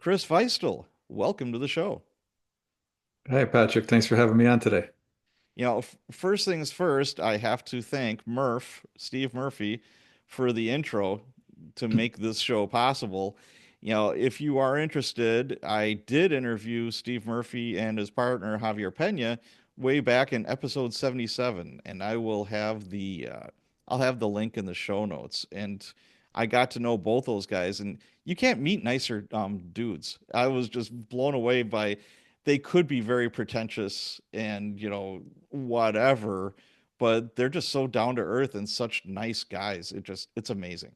Chris Feistl, welcome to the show. Hey, Patrick, thanks for having me on today. First things first, I have to thank Steve Murphy, for the intro to make this show possible. If you are interested, I did interview Steve Murphy and his partner Javier Pena way back in episode 77, and I'll have the link in the show notes. And I got to know both those guys, and you can't meet nicer dudes. I was just blown away by they could be very pretentious and whatever, but they're just so down to earth and such nice guys. It's amazing.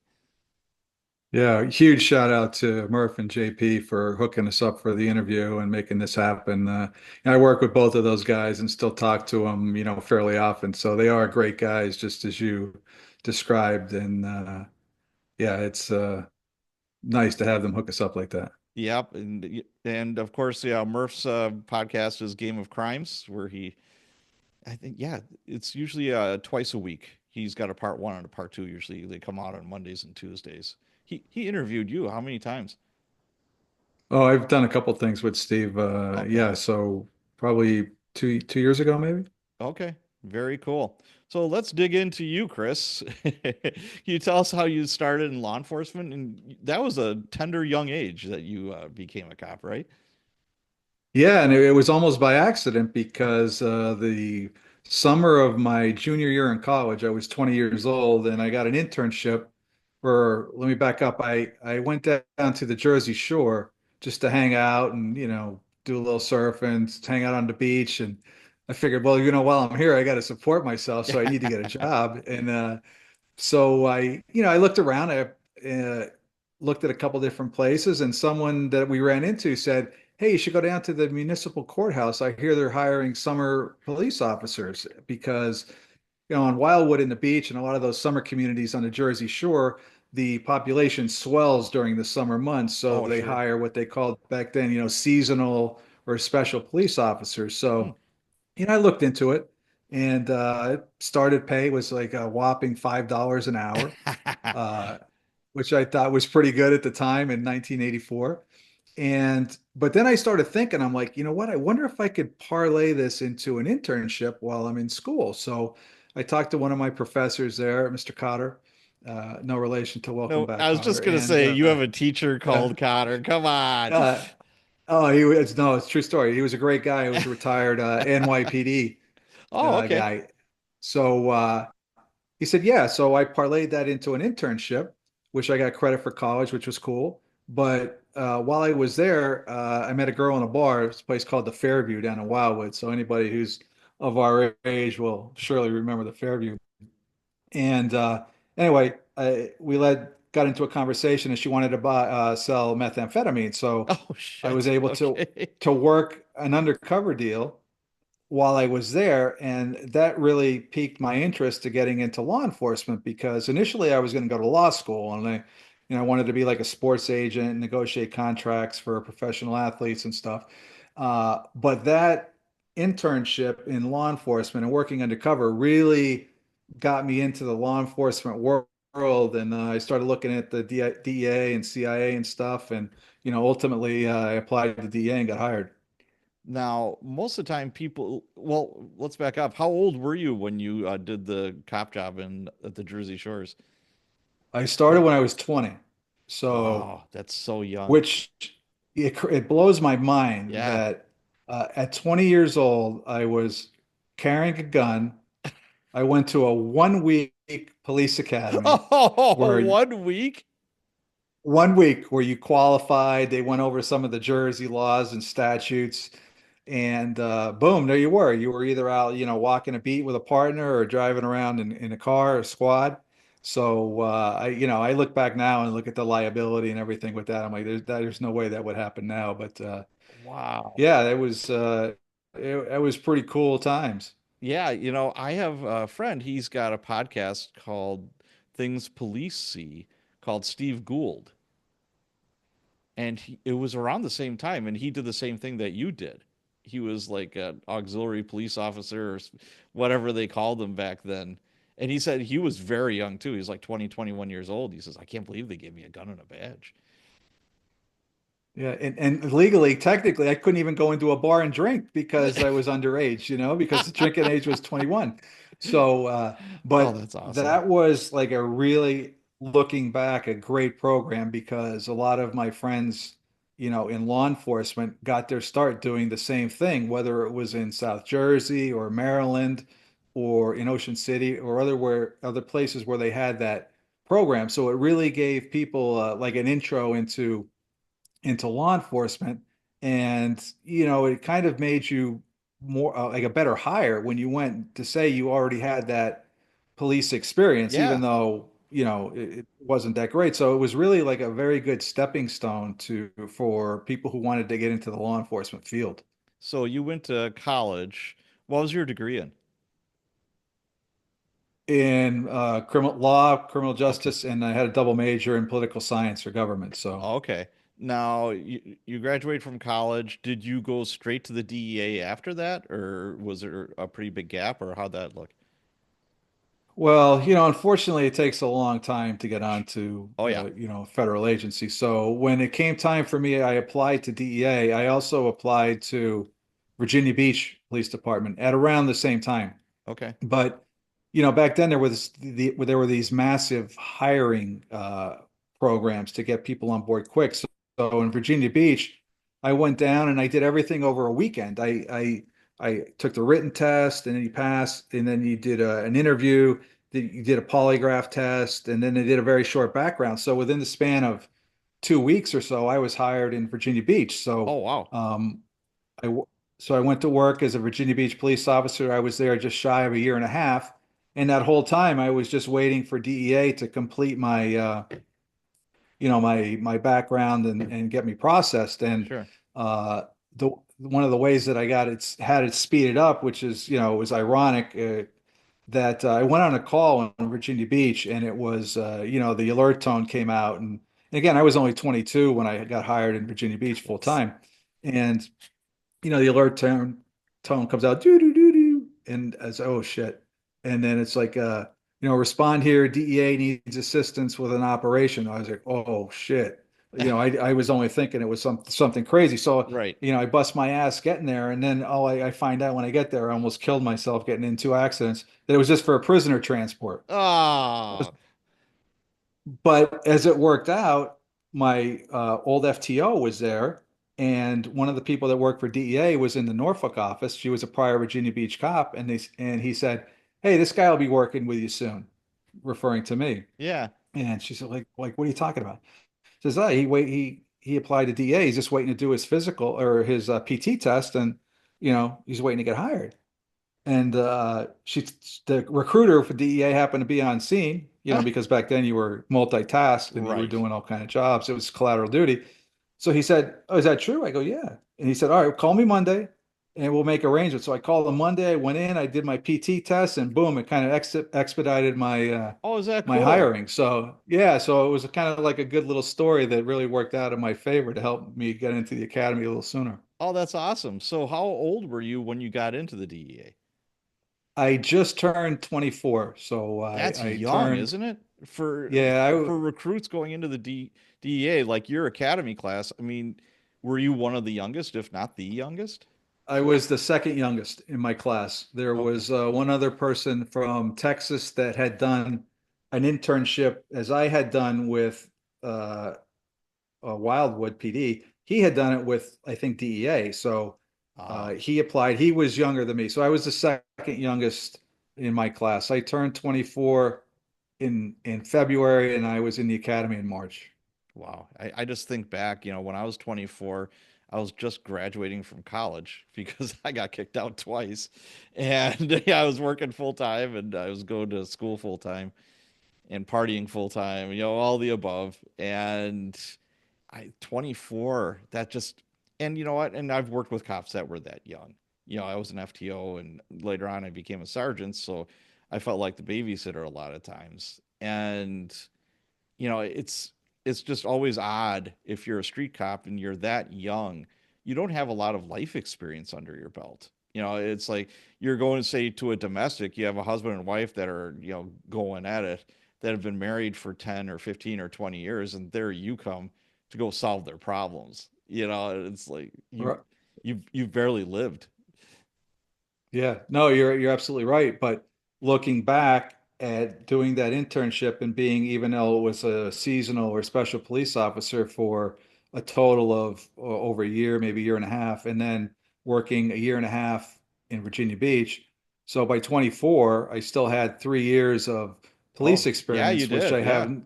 Yeah, huge shout out to Murph and JP for hooking us up for the interview and making this happen. I work with both of those guys and still talk to them, fairly often. So they are great guys, just as you described. And yeah, it's nice to have them hook us up like that. Yep, and of course, yeah, Murph's podcast is Game of Crimes, where I think, yeah, it's usually twice a week. He's got a part one and a part two. Usually, they come out on Mondays and Tuesdays. He interviewed you how many times? Oh, I've done a couple things with Steve. Okay. Yeah, so probably two years ago, maybe. Okay, very cool. So let's dig into you, Chris. Can you tell us how you started in law enforcement? And that was a tender young age that you became a cop, right? Yeah, and it was almost by accident because the summer of my junior year in college, I was 20 years old and I got an internship for, let me back up. I went down to the Jersey Shore just to hang out and, do a little surfing, hang out on the beach. And I figured, well, while I'm here, I got to support myself, so I need to get a job. And so I looked around, looked at a couple different places, and someone that we ran into said, "Hey, you should go down to the municipal courthouse. I hear they're hiring summer police officers because, on Wildwood and the beach and a lot of those summer communities on the Jersey Shore, the population swells during the summer months. So Oh, they sure. hire what they called back then, seasonal or special police officers. Hmm. So I looked into it and started pay was like a whopping $5 an hour, uh, which I thought was pretty good at the time in 1984. But then I started thinking, I'm like, you know what? I wonder if I could parlay this into an internship while I'm in school. So I talked to one of my professors there, Mr. Cotter, no relation to Welcome No, Back, I was just Cotter. gonna And say you have a teacher yeah, called Cotter. Come on. uh, oh, he was no, it's a true story. He was a great guy. He was a retired NYPD Oh, okay. guy. So he said, yeah. So I parlayed that into an internship, which I got credit for college, which was cool. But while I was there, I met a girl in a bar. It's a place called the Fairview down in Wildwood. So anybody who's of our age will surely remember the Fairview. And anyway, got into a conversation, and she wanted to sell methamphetamine. So Oh I was shit. able Okay. to work an undercover deal while I was there, and that really piqued my interest to getting into law enforcement because initially I was going to go to law school and I wanted to be like a sports agent, negotiate contracts for professional athletes and stuff. But that internship in law enforcement and working undercover really got me into the law enforcement world, and I started looking at the DEA and CIA and stuff, and ultimately I applied to DEA and got hired. Now, most of the time, well, let's back up. How old were you when you did the cop job in at the Jersey Shores? I started Like, when I was 20. So, wow, that's so young. which it blows my mind Yeah. that at 20 years old, I was carrying a gun. I went to a 1 week police academy Oh, where 1 week? 1 week where you qualified. They went over some of the Jersey laws and statutes. And boom, there you were. You were either out, walking a beat with a partner or driving around in a car or squad. So I look back now and look at the liability and everything with that. I'm like, there's no way that would happen now. But Wow. yeah, it was pretty cool times. Yeah, I have a friend. He's got a podcast called Things Police See, called Steve Gould. And it was around the same time, and he did the same thing that you did. He was like an auxiliary police officer or whatever they called them back then. And he said he was very young too. He was like 20, 21 years old. He says, I can't believe they gave me a gun and a badge. Yeah, and legally, technically, I couldn't even go into a bar and drink because I was underage, because the drinking age was 21. So, Oh, but that's awesome. that was like a really, looking back, a great program because a lot of my friends, in law enforcement got their start doing the same thing, whether it was in South Jersey or Maryland or in Ocean City or other places where they had that program. So it really gave people like an intro into law enforcement. And, it kind of made you more like a better hire when you went to say you already had that police experience, even Yeah. though, it wasn't that great. So it was really like a very good stepping stone for people who wanted to get into the law enforcement field. So you went to college. What was your degree in? In criminal law, criminal Okay. justice, and I had a double major in political science or government. So, Okay. Now you graduated from college. Did you go straight to the DEA after that, or was there a pretty big gap, or how'd that look? well, unfortunately, it takes a long time to get onto, Oh yeah. a federal agency. So when it came time for me, I applied to DEA. I also applied to Virginia Beach Police Department at around the same time. Okay. But back then there were these massive hiring programs to get people on board quick. So in Virginia Beach, I went down and I did everything over a weekend. I took the written test and then you passed, and then you did an interview, then you did a polygraph test, and then they did a very short background. So within the span of 2 weeks or so, I was hired in Virginia Beach. Oh wow. Um, I so I went to work as a Virginia Beach police officer. I was there just shy of a year and a half, and that whole time I was just waiting for DEA to complete my background and get me processed. And Sure. uh, the one of the ways that I got it had it speeded up, which is it was ironic that I went on a call in Virginia Beach, and it was the alert tone came out, and again I was only 22 when I got hired in Virginia Beach full time, and the alert tone comes out, doo doo doo doo, and as oh shit, and then it's like respond here, DEA needs assistance with an operation. I was like, oh shit, I was only thinking it was something crazy. So Right. I bust my ass getting there, and then I find out when I get there, I almost killed myself getting in two accidents. That it was just for a prisoner transport. Ah. But as it worked out, my old FTO was there, and one of the people that worked for DEA was in the Norfolk office. She was a prior Virginia Beach cop, and he said, "Hey, this guy will be working with you soon," referring to me. Yeah. And she said, "Like, what are you talking about?" She says, "Oh, he applied to DEA. He's just waiting to do his physical or his PT test, and he's waiting to get hired." And the recruiter for DEA happened to be on scene, because back then you were multitasked and you were Right. doing all kind of jobs. It was collateral duty. So he said, "Oh, is that true?" I go, "Yeah." And he said, "All right, call me Monday and we'll make arrangements." So I called him Monday. I went in, I did my PT test, and boom, it kind of expedited Oh, is that my cool? hiring. So yeah, so it was kind of like a good little story that really worked out in my favor to help me get into the academy a little sooner. Oh, that's awesome. So how old were you when you got into the DEA? I just turned 24, so That's I young, turned isn't it? For yeah, for recruits going into the DEA, like your academy class. I mean, were you one of the youngest, if not the youngest? I was the second youngest in my class. There Okay. was one other person from Texas that had done an internship as I had done with uh, Wildwood PD. He had done it with, I think, DEA. So Ah, he applied. He was younger than me. So I was the second youngest in my class. I turned 24 in February, and I was in the academy in March. wow. I just think back, when I was 24, I was just graduating from college because I got kicked out twice. And yeah, I was working full time and I was going to school full time and partying full time, all the above. And 24, that just, and you know what? And I've worked with cops that were that young. I was an FTO and later on I became a sergeant. So I felt like the babysitter a lot of times. And, it's just always odd if you're a street cop and you're that young. You don't have a lot of life experience under your belt. It's like you're going to say to a domestic, you have a husband and wife that are, going at it, that have been married for 10 or 15 or 20 years, and there you come to go solve their problems. It's like Right. you've barely lived. Yeah, no, you're absolutely right. But looking back at doing that internship and being, even though it was a seasonal or special police officer for a total of over a year, maybe a year and a half, and then working a year and a half in Virginia Beach. So by 24, I still had 3 years of police Oh, yeah, you experience, which did. I Yeah. have,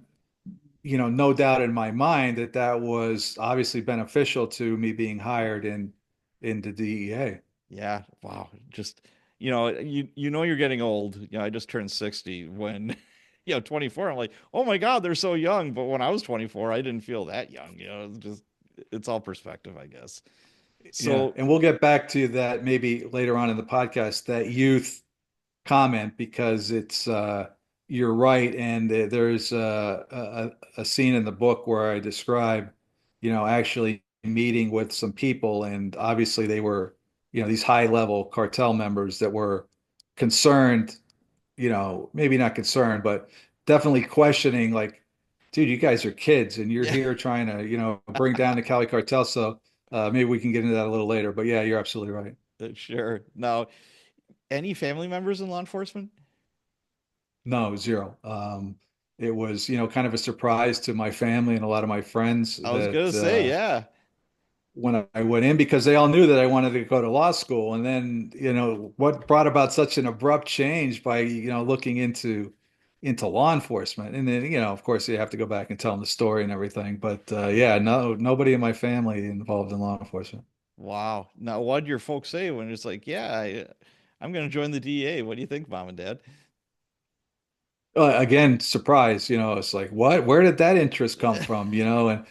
no doubt in my mind that that was obviously beneficial to me being hired in the DEA. Yeah. Wow. Just, you're getting old. I just turned 60 when 24. I'm like, "Oh my God, they're so young." But when I was 24, I didn't feel that young. It's all perspective, I guess. Yeah, So, and we'll get back to that maybe later on in the podcast, that youth comment, because it's you're right, and there's a scene in the book where I describe, actually meeting with some people, and obviously they were, these high level cartel members that were concerned, maybe not concerned, but definitely questioning, like, dude, you guys are kids and you're yeah, here trying to, bring down the Cali Cartel. So maybe we can get into that a little later. But yeah, you're absolutely right. sure. Now, any family members in law enforcement? No, zero. It was, kind of a surprise to my family and a lot of my friends I was gonna that say, yeah. when I went in, because they all knew that I wanted to go to law school. And then, what brought about such an abrupt change by, looking into law enforcement. And then, of course, you have to go back and tell them the story and everything. But yeah, no, nobody in my family involved in law enforcement. Wow. Now, what did your folks say when it's like, yeah, I'm gonna join the DEA? What do you think, mom and dad? Again, surprise, it's like, what? Where did that interest come from? And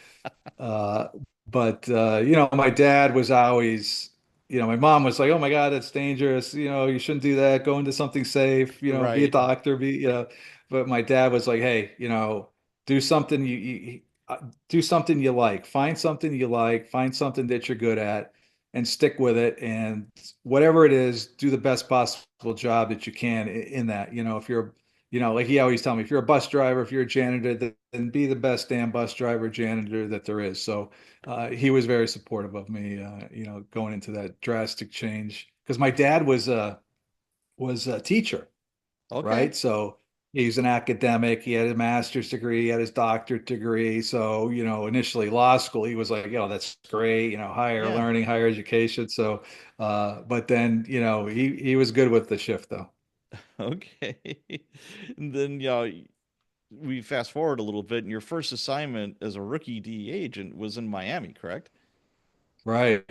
Uh, but my dad was always, my mom was like, "Oh my God, that's dangerous. You shouldn't do that. Go into something safe. Be a Right. doctor. But my dad was like, "Hey, do something do something you like. Find something you like. Find something that you're good at, and stick with it. And whatever it is, do the best possible job that you can in that. If you're like he always tell me, if you're a bus driver, if you're a janitor, then be the best damn bus driver, janitor that there is." So he was very supportive of me, going into that drastic change, because my dad was a teacher, Okay. right? So he's an academic. He had a master's degree, he had his doctorate degree. So, initially law school, he was like, that's great, higher Yeah. learning, higher education. So, but then, he was good with the shift though. Okay. And then, we fast forward a little bit, and your first assignment as a rookie DEA agent was in Miami, correct? Right.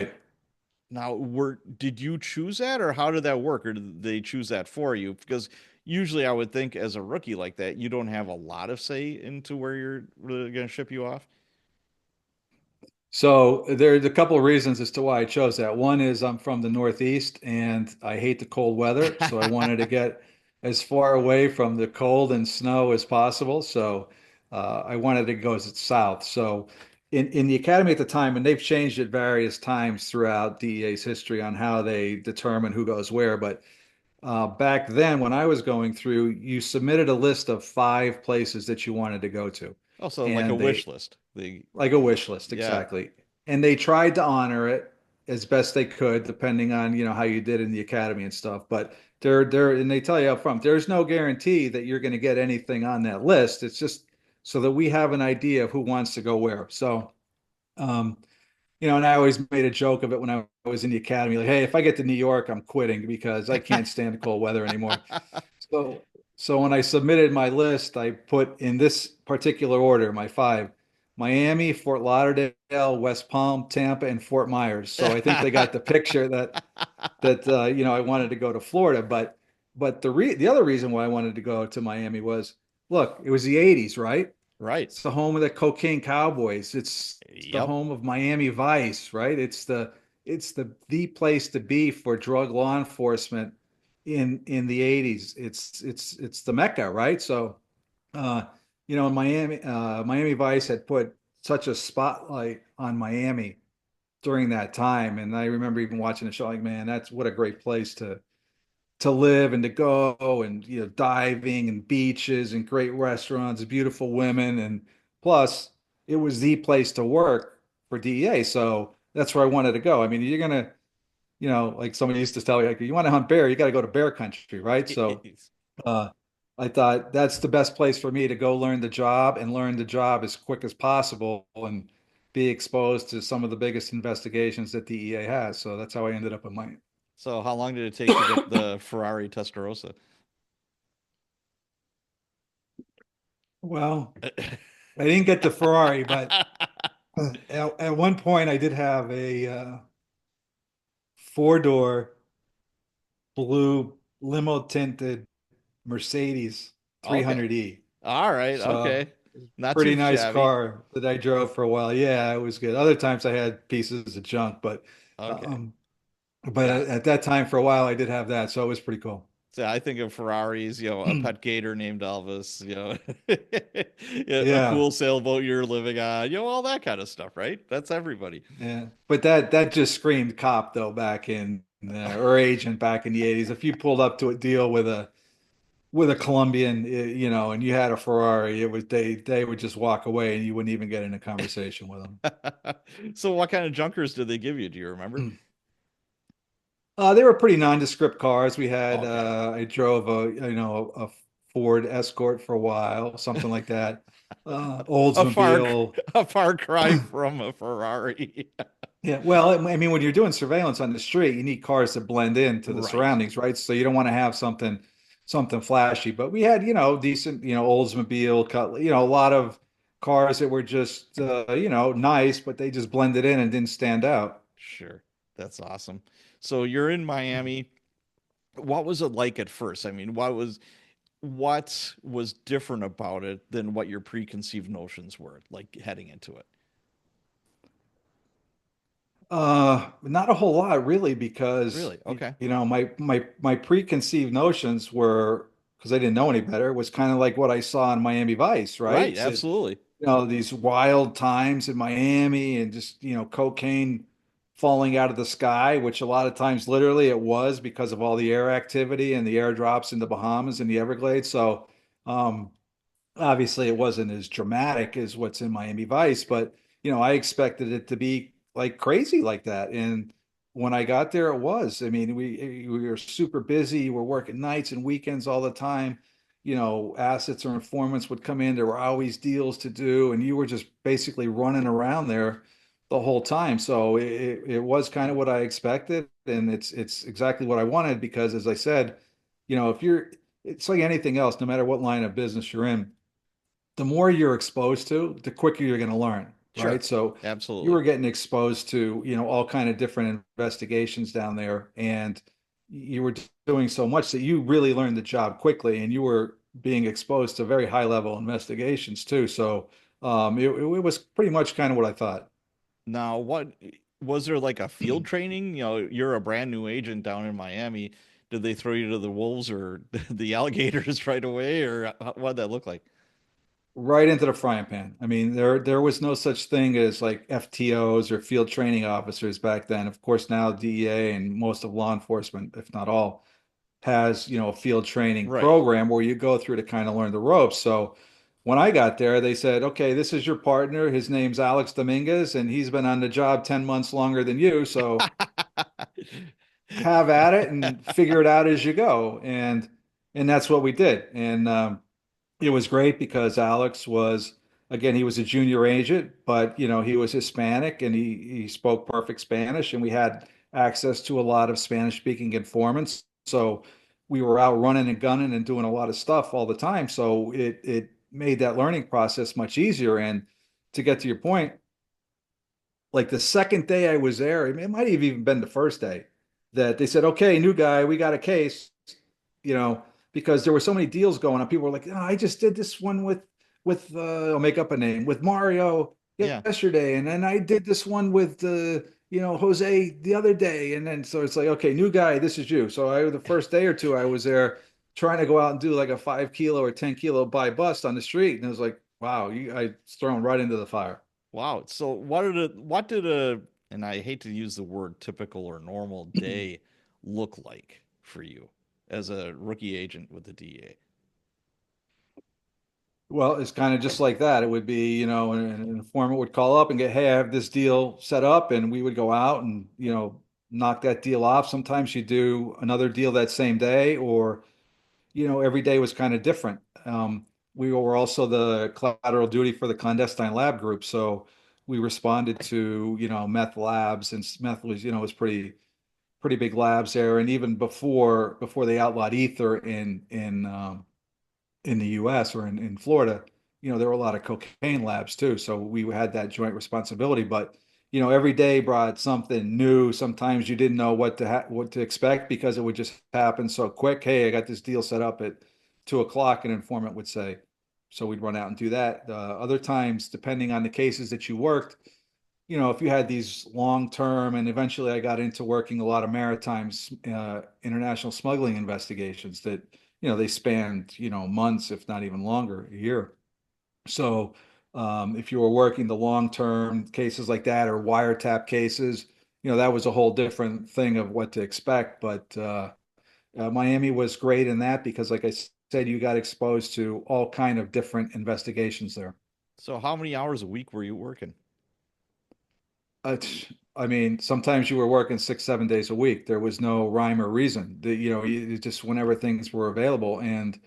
Now, did you choose that, or how did that work, or did they choose that for you? Because usually, I would think as a rookie like that, you don't have a lot of say into where you're really going to ship you off. So there's a couple of reasons as to why I chose that. One is I'm from the Northeast and I hate the cold weather, so I wanted to get as far away from the cold and snow as possible. So I wanted to go south. So in the academy at the time, and they've changed it various times throughout DEA's history on how they determine who goes where, but back then when I was going through, you submitted a list of 5 places that you wanted to go to, Also, like a and wish they list. like a wish list, Yeah. exactly. And they tried to honor it as best they could, depending on, how you did in the academy and stuff. But and they tell you up front, there's no guarantee that you're going to get anything on that list. It's just so that we have an idea of who wants to go where. So, um, and I always made a joke of it when I was in the academy, like, hey, if I get to New York, I'm quitting because I can't stand the cold weather anymore. So, so when I submitted my list, I put in this particular order, my 5: Miami, Fort Lauderdale, West Palm, Tampa, and Fort Myers. So I think they got the picture that I wanted to go to Florida. But the other reason why I wanted to go to Miami was, look, it was the 80s, right? Right. It's the home of the cocaine cowboys. It's the Yep. home of Miami Vice, right? It's the place to be for drug law enforcement in the 80s. It's the Mecca, right? So uh, Miami Vice had put such a spotlight on Miami during that time. And I remember even watching the show, like, man, that's what a great place to live and to go, and diving and beaches and great restaurants, beautiful women, and plus it was the place to work for DEA. So that's where I wanted to go. I mean, you're gonna, like someone used to tell me, like, you want to hunt bear, you got to go to bear country, right? So uh, I thought that's the best place for me to go learn the job and learn the job as quick as possible and be exposed to some of the biggest investigations that DEA has. So that's how I ended up in Miami. So how long did it take to get the Ferrari Testarossa? Well, I didn't get the Ferrari, but at one point I did have a four-door blue limo tinted Mercedes Okay. 300E. All right. So Okay. Not pretty too nice shabby. car that I drove for a while. Yeah, it was good. Other times I had pieces of junk, Okay. um, but Yeah. at that time for a while I did have that, so it was pretty cool. So I think of Ferraris, a pet gator named Elvis, yeah, a Yeah, cool sailboat you're living on, all that kind of stuff, right? That's everybody. yeah. But that just screamed cop though back in or agent back in the 80s. If you pulled up to a deal with a Colombian, and you had a Ferrari, they would just walk away and you wouldn't even get in a conversation with So what kind of junkers did they give you? Do you remember? them. They were pretty nondescript cars. We had Okay. I drove a Ford Escort for a while, something like that. A far Oldsmobile. a far cry from a Ferrari. Yeah, well, I mean, when you're doing surveillance on the street, you need cars that blend into the Right. surroundings, right? So you don't want to have something flashy. But we had, decent, Oldsmobile, a lot of cars that were just, nice, but they just blended in and didn't stand out. Sure. That's awesome. So you're in Miami. What was it like at first? I mean, what was different about it than what your preconceived notions were, like heading into it? Not a whole lot really, because Really? Okay. my preconceived notions were, because I didn't know any better, was kind of like what I saw in Miami Vice, right? Right, So, absolutely. these wild times in Miami and just, cocaine falling out of the sky, which a lot of times literally it was because of all the air activity and the airdrops in the Bahamas and the Everglades. So, um, obviously it wasn't as dramatic as what's in Miami Vice, but I expected it to be like crazy like that. And when I got there, it was. I mean, we were super busy. We're working nights and weekends all the time. Assets or informants would come in. There were always deals to do, and you were just basically running around there the whole time. So it was kind of what I expected, and it's exactly what I wanted because, as I said, if you're, it's like anything else, no matter what line of business you're in, the more you're exposed to, the quicker you're going to learn, Sure. right? So you Absolutely. were getting exposed to, all kind of different investigations down there, and you were doing so much that you really learned the job quickly, and you were being exposed to very high level investigations too. So it was pretty much kind of what I thought. Now, what was there like a field training? You're a brand new agent down in Miami. Did they throw you to the wolves or the alligators right away, or what'd that look like? Right into the frying pan. I mean, there was no such thing as like FTOs or field training officers back then. Of course, now DEA and most of law enforcement, if not all, has, a field training Right. program where you go through to kind of learn the ropes. So when I got there, they said, okay, this is your partner. His name's Alex Dominguez, and he's been on the job 10 months longer than you. So have at it and figure it out as you go. And that's what we did. And it was great because Alex was, again, he was a junior agent, but he was Hispanic and he spoke perfect Spanish, and we had access to a lot of Spanish speaking informants. So we were out running and gunning and doing a lot of stuff all the time. So it made that learning process much easier. And to get to your point, like the second day I was there, it might have even been the first day that they said, okay, new guy, we got a case, you know, because there were so many deals going on. People were like, oh, I just did this one with I'll make up a name with Mario Yeah. yesterday, and then I did this one with Jose the other day, and then so it's like, okay, new guy, this is you. So the first day or two I was there trying to go out and do like a 5 kilo or 10 kilo buy bust on the street, and it was like, wow, I was thrown right into the fire. Wow. So what did a and I hate to use the word typical or normal day look like for you as a rookie agent with the DEA? Well, it's kind of just like that. It would be, an informant would call up and get, hey, I have this deal set up, and we would go out and, knock that deal off. Sometimes you do another deal that same day, or, every day was kind of different. We were also the collateral duty for the clandestine lab group, so we responded to, meth labs, and meth was pretty big labs there. And even before they outlawed ether in the US or in Florida, there were a lot of cocaine labs too. So we had that joint responsibility. But, every day brought something new. Sometimes you didn't know what to expect because it would just happen so quick. Hey, I got this deal set up at 2 o'clock, an informant would say. So we'd run out and do that. Other times, depending on the cases that you worked, if you had these long term, and eventually I got into working a lot of maritime international smuggling investigations that, they spanned, months, if not even longer, a year. So if you were working the long term cases like that or wiretap cases, that was a whole different thing of what to expect. But Miami was great in that because, like I said, you got exposed to all kind of different investigations there. So how many hours a week were you working? Uh, I mean, sometimes you were working 6, 7 days a week. There was no rhyme or reason. Just whenever things were available. And,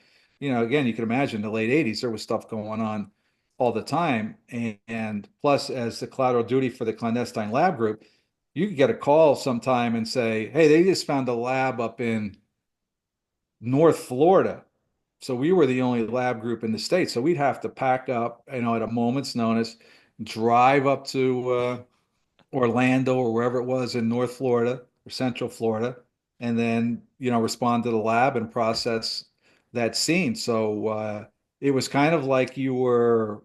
again, you can imagine the late 80s, there was stuff going on all the time. And plus, as the collateral duty for the clandestine lab group, you could get a call sometime and say, hey, they just found a lab up in North Florida. So we were the only lab group in the state. So we'd have to pack up, at a moment's notice, drive up to Orlando or wherever it was in North Florida or Central Florida, and then respond to the lab and process that scene. So it was kind of like you were,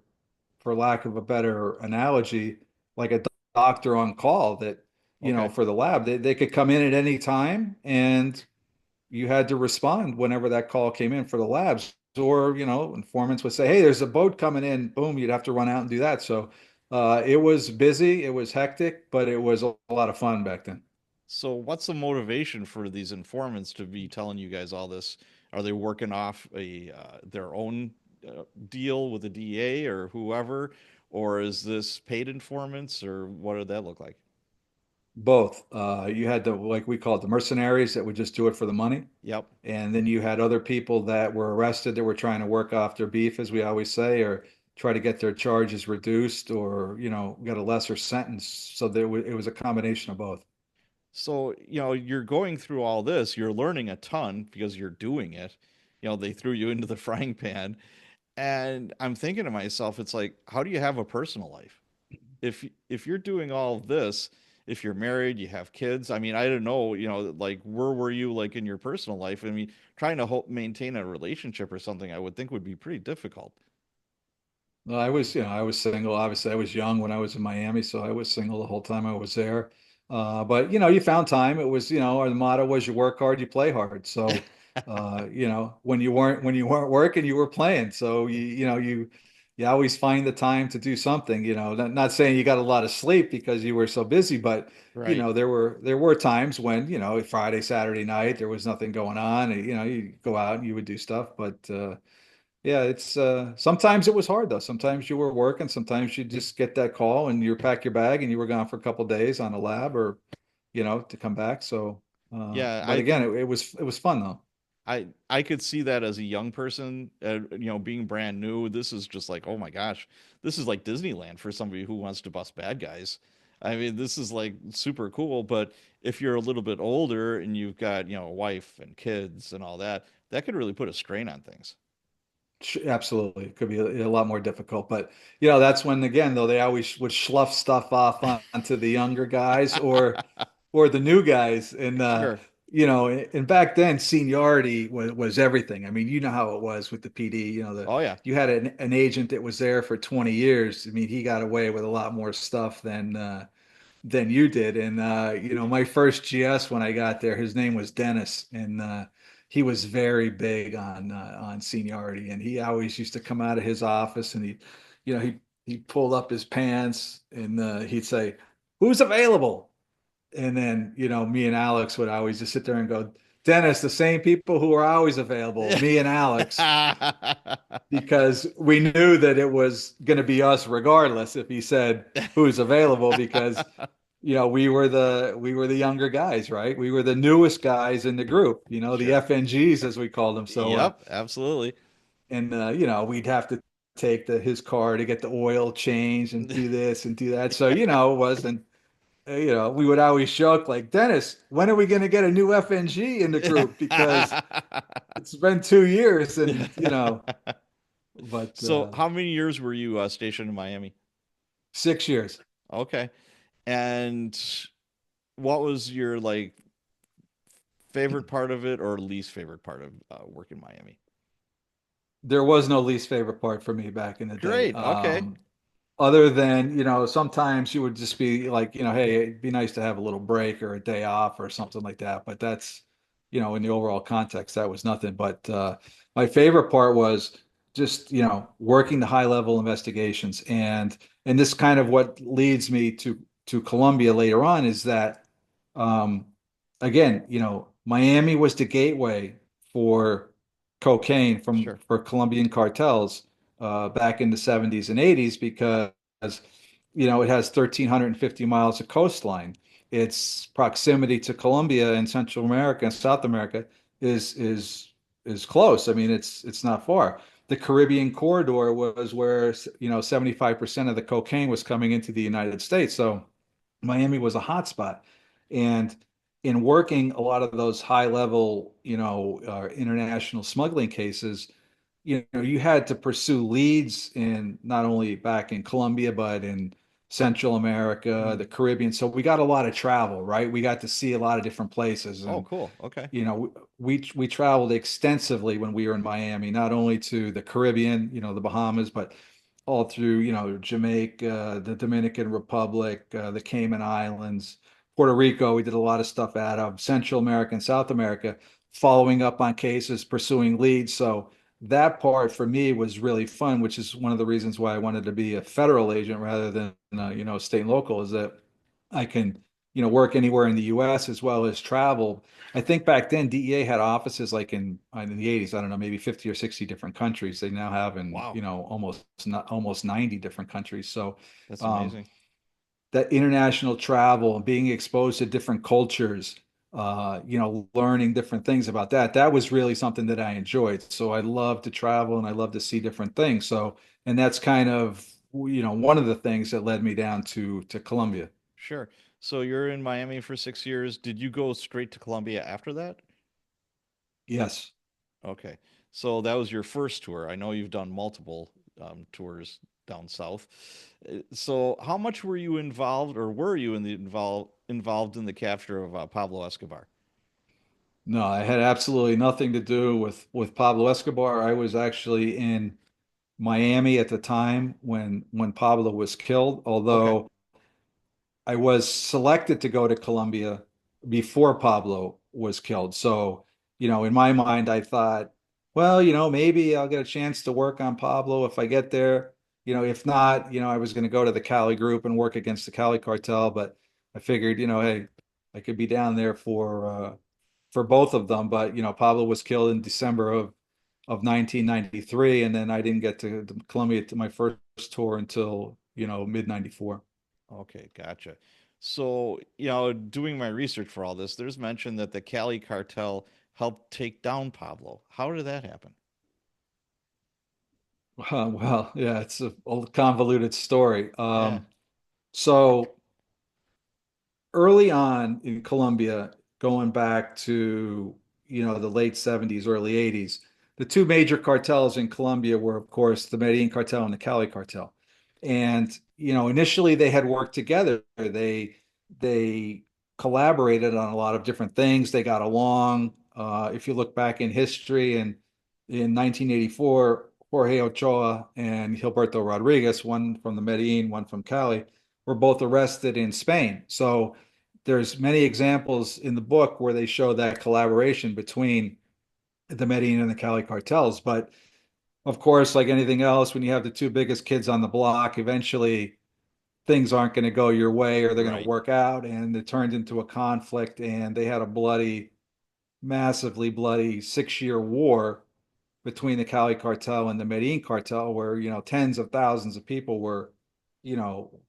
for lack of a better analogy, like a doctor on call that Okay. for the lab they could come in at any time, and you had to respond whenever that call came in for the labs. Or, informants would say, hey, there's a boat coming in. Boom, you'd have to run out and do that. So it was busy, it was hectic, but it was a lot of fun back then. So what's the motivation for these informants to be telling you guys all this? Are they working off a their own deal with the DEA or whoever, or is this paid informants, or what did that look like? Both. You had like we call it, the mercenaries that would just do it for the money. Yep. And then you had other people that were arrested that were trying to work off their beef, as we always say, or try to get their charges reduced or, get a lesser sentence. So it was a combination of both. So, you're going through all this, you're learning a ton because you're doing it. They threw you into the frying pan. And I'm thinking to myself, it's like, how do you have a personal life? If you're doing all of this, if you're married, you have kids. I mean, I don't know, like where were you like in your personal life? I mean, trying to maintain a relationship or something, I would think would be pretty difficult. Well, I was single. Obviously, I was young when I was in Miami, so I was single the whole time I was there. But you found time. It was, our motto was you work hard, you play hard. So, when you weren't working, you were playing. So you always find the time to do something. Not saying you got a lot of sleep because you were so busy, but Right. there were times when Friday, Saturday night there was nothing going on. And, you go out and you would do stuff, but. Yeah, it's sometimes it was hard though. Sometimes you were working, sometimes you just get that call and you pack your bag and you were gone for a couple of days on a lab or to come back. So Yeah, but I again, think it was fun though. I could see that as a young person, being brand new. This is just like, oh my gosh, this is like Disneyland for somebody who wants to bust bad guys. I mean, this is like super cool. But if you're a little bit older and you've got, a wife and kids and all that, that could really put a strain on things. Absolutely. It could be a lot more difficult, but that's when again though they always would slough stuff off onto the younger guys or the new guys. And Sure. and back then seniority was everything. I mean, you know how it was with the PD. Oh yeah. You had an agent that was there for 20 years. I mean, he got away with a lot more stuff than you did. And my first GS when I got there, his name was Dennis, and he was very big on seniority. And he always used to come out of his office, and he pulled up his pants, and he'd say, "Who's available?" And then me and Alex would always just sit there and go, Dennis, the same people who are always available, me and Alex, because we knew that it was going to be us regardless if he said who's available because we were the younger guys, right? We were the newest guys in the group, the Sure. FNGs as we called them. So Yep, absolutely. we'd have to take his car to get the oil changed and do this and do that. So it wasn't we would always joke like, Dennis, when are we going to get a new FNG in the group? Because it's been 2 years and, but So, how many years were you stationed in Miami? 6 years. Okay. And what was your like favorite part of it or least favorite part of work in Miami? There was no least favorite part for me back in the day. Great. Okay. Other than, sometimes you would just be like, hey, it'd be nice to have a little break or a day off or something like that. But that's, in the overall context, that was nothing. But my favorite part was just, working the high level investigations. And this kind of what leads me to Colombia later on is that um, again, Miami was the gateway for cocaine Sure. for Colombian cartels back in the 70s and 80s because it has 1,350 miles of coastline. Its proximity to Colombia and Central America and South America is close. I mean, it's not far. The Caribbean corridor was where 75% of the cocaine was coming into the United States. So Miami was a hotspot. And in working a lot of those high level, international smuggling cases, you had to pursue leads in not only back in Colombia, but in Central America, the Mm. Caribbean. So we got a lot of travel, right? We got to see a lot of different places. Oh, And cool. Okay. we traveled extensively when we were in Miami, not only to the Caribbean, the Bahamas, but all through, Jamaica, the Dominican Republic, the Cayman Islands, Puerto Rico. We did a lot of stuff out of Central America and South America, following up on cases, pursuing leads. So that part for me was really fun, which is one of the reasons why I wanted to be a federal agent rather than, state and local, is that I can, work anywhere in the US as well as travel. I think back then DEA had offices like in the 80s, I don't know, maybe 50 or 60 different countries. They now have in, Wow. almost 90 different countries. So That's um, amazing. that international travel and being exposed to different cultures, learning different things about that was really something that I enjoyed. So I love to travel and I love to see different things. So, and that's kind of, one of the things that led me down to Colombia. Sure. So you're in Miami for 6 years. Did you go straight to Colombia after that? Yes. Okay. So that was your first tour. I know you've done multiple tours down south. So how much were you involved, or were you in the involved in the capture of Pablo Escobar? No, I had absolutely nothing to do with Pablo Escobar. I was actually in Miami at the time when Pablo was killed, Okay. although I was selected to go to Colombia before Pablo was killed. So, in my mind, I thought, well, maybe I'll get a chance to work on Pablo if I get there. If not, I was going to go to the Cali group and work against the Cali cartel, but I figured, hey, I could be down there for both of them. But, Pablo was killed in December of 1993, and then I didn't get to Colombia to my first tour until, mid 94. Okay, gotcha. So, doing my research for all this, there's mention that the Cali Cartel helped take down Pablo. How did that happen? Well, yeah, it's a old convoluted story. Yeah. So early on in Colombia, going back to, the late 70s, early 80s, the two major cartels in Colombia were, of course, the Medellin cartel and the Cali cartel. And, initially they had worked together. They collaborated on a lot of different things. They got along. If you look back in history and in 1984, Jorge Ochoa and Gilberto Rodriguez, one from the Medellin, one from Cali, were both arrested in Spain. So there's many examples in the book where they show that collaboration between the Medellin and the Cali cartels. But of course, like anything else, when you have the two biggest kids on the block, eventually things aren't going to go your way or they're going to Right. work out. And it turned into a conflict and they had a bloody massively bloody 6 year war between the Cali Cartel and the Medellin Cartel, where, tens of thousands of people were,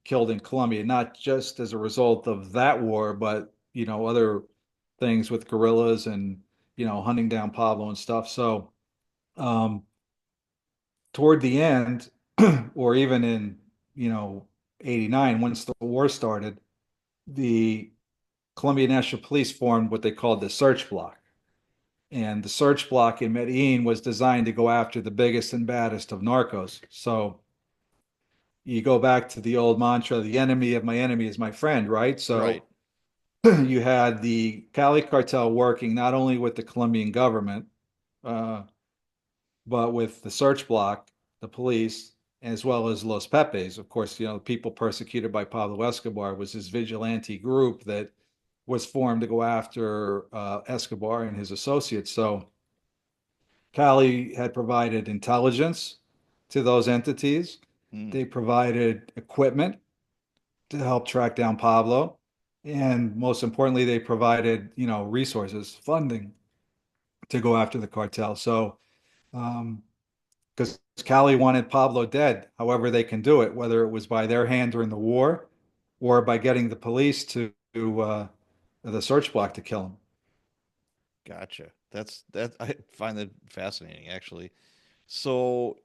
killed in Colombia, not just as a result of that war, but, other things with guerrillas and, hunting down Pablo and stuff. So, um, toward the end, or even in, you know, 89, once the war started, the Colombia National Police formed what they called the search block. And the search block in Medellin was designed to go after the biggest and baddest of narcos. So you go back to the old mantra, the enemy of my enemy is my friend, right? Right. So you had the Cali cartel working not only with the Colombian government, uh, but with the search block, the police, as well as Los Pepes. Of course, people persecuted by Pablo Escobar was this vigilante group that was formed to go after Escobar and his associates. So Cali had provided intelligence to those entities. Mm, They provided equipment to help track down Pablo. And most importantly, they provided, resources, funding to go after the cartel. So, um, because Cali wanted Pablo dead, however they can do it, whether it was by their hand during the war or by getting the police to the search block to kill him. gotcha. That I find that fascinating, actually. So,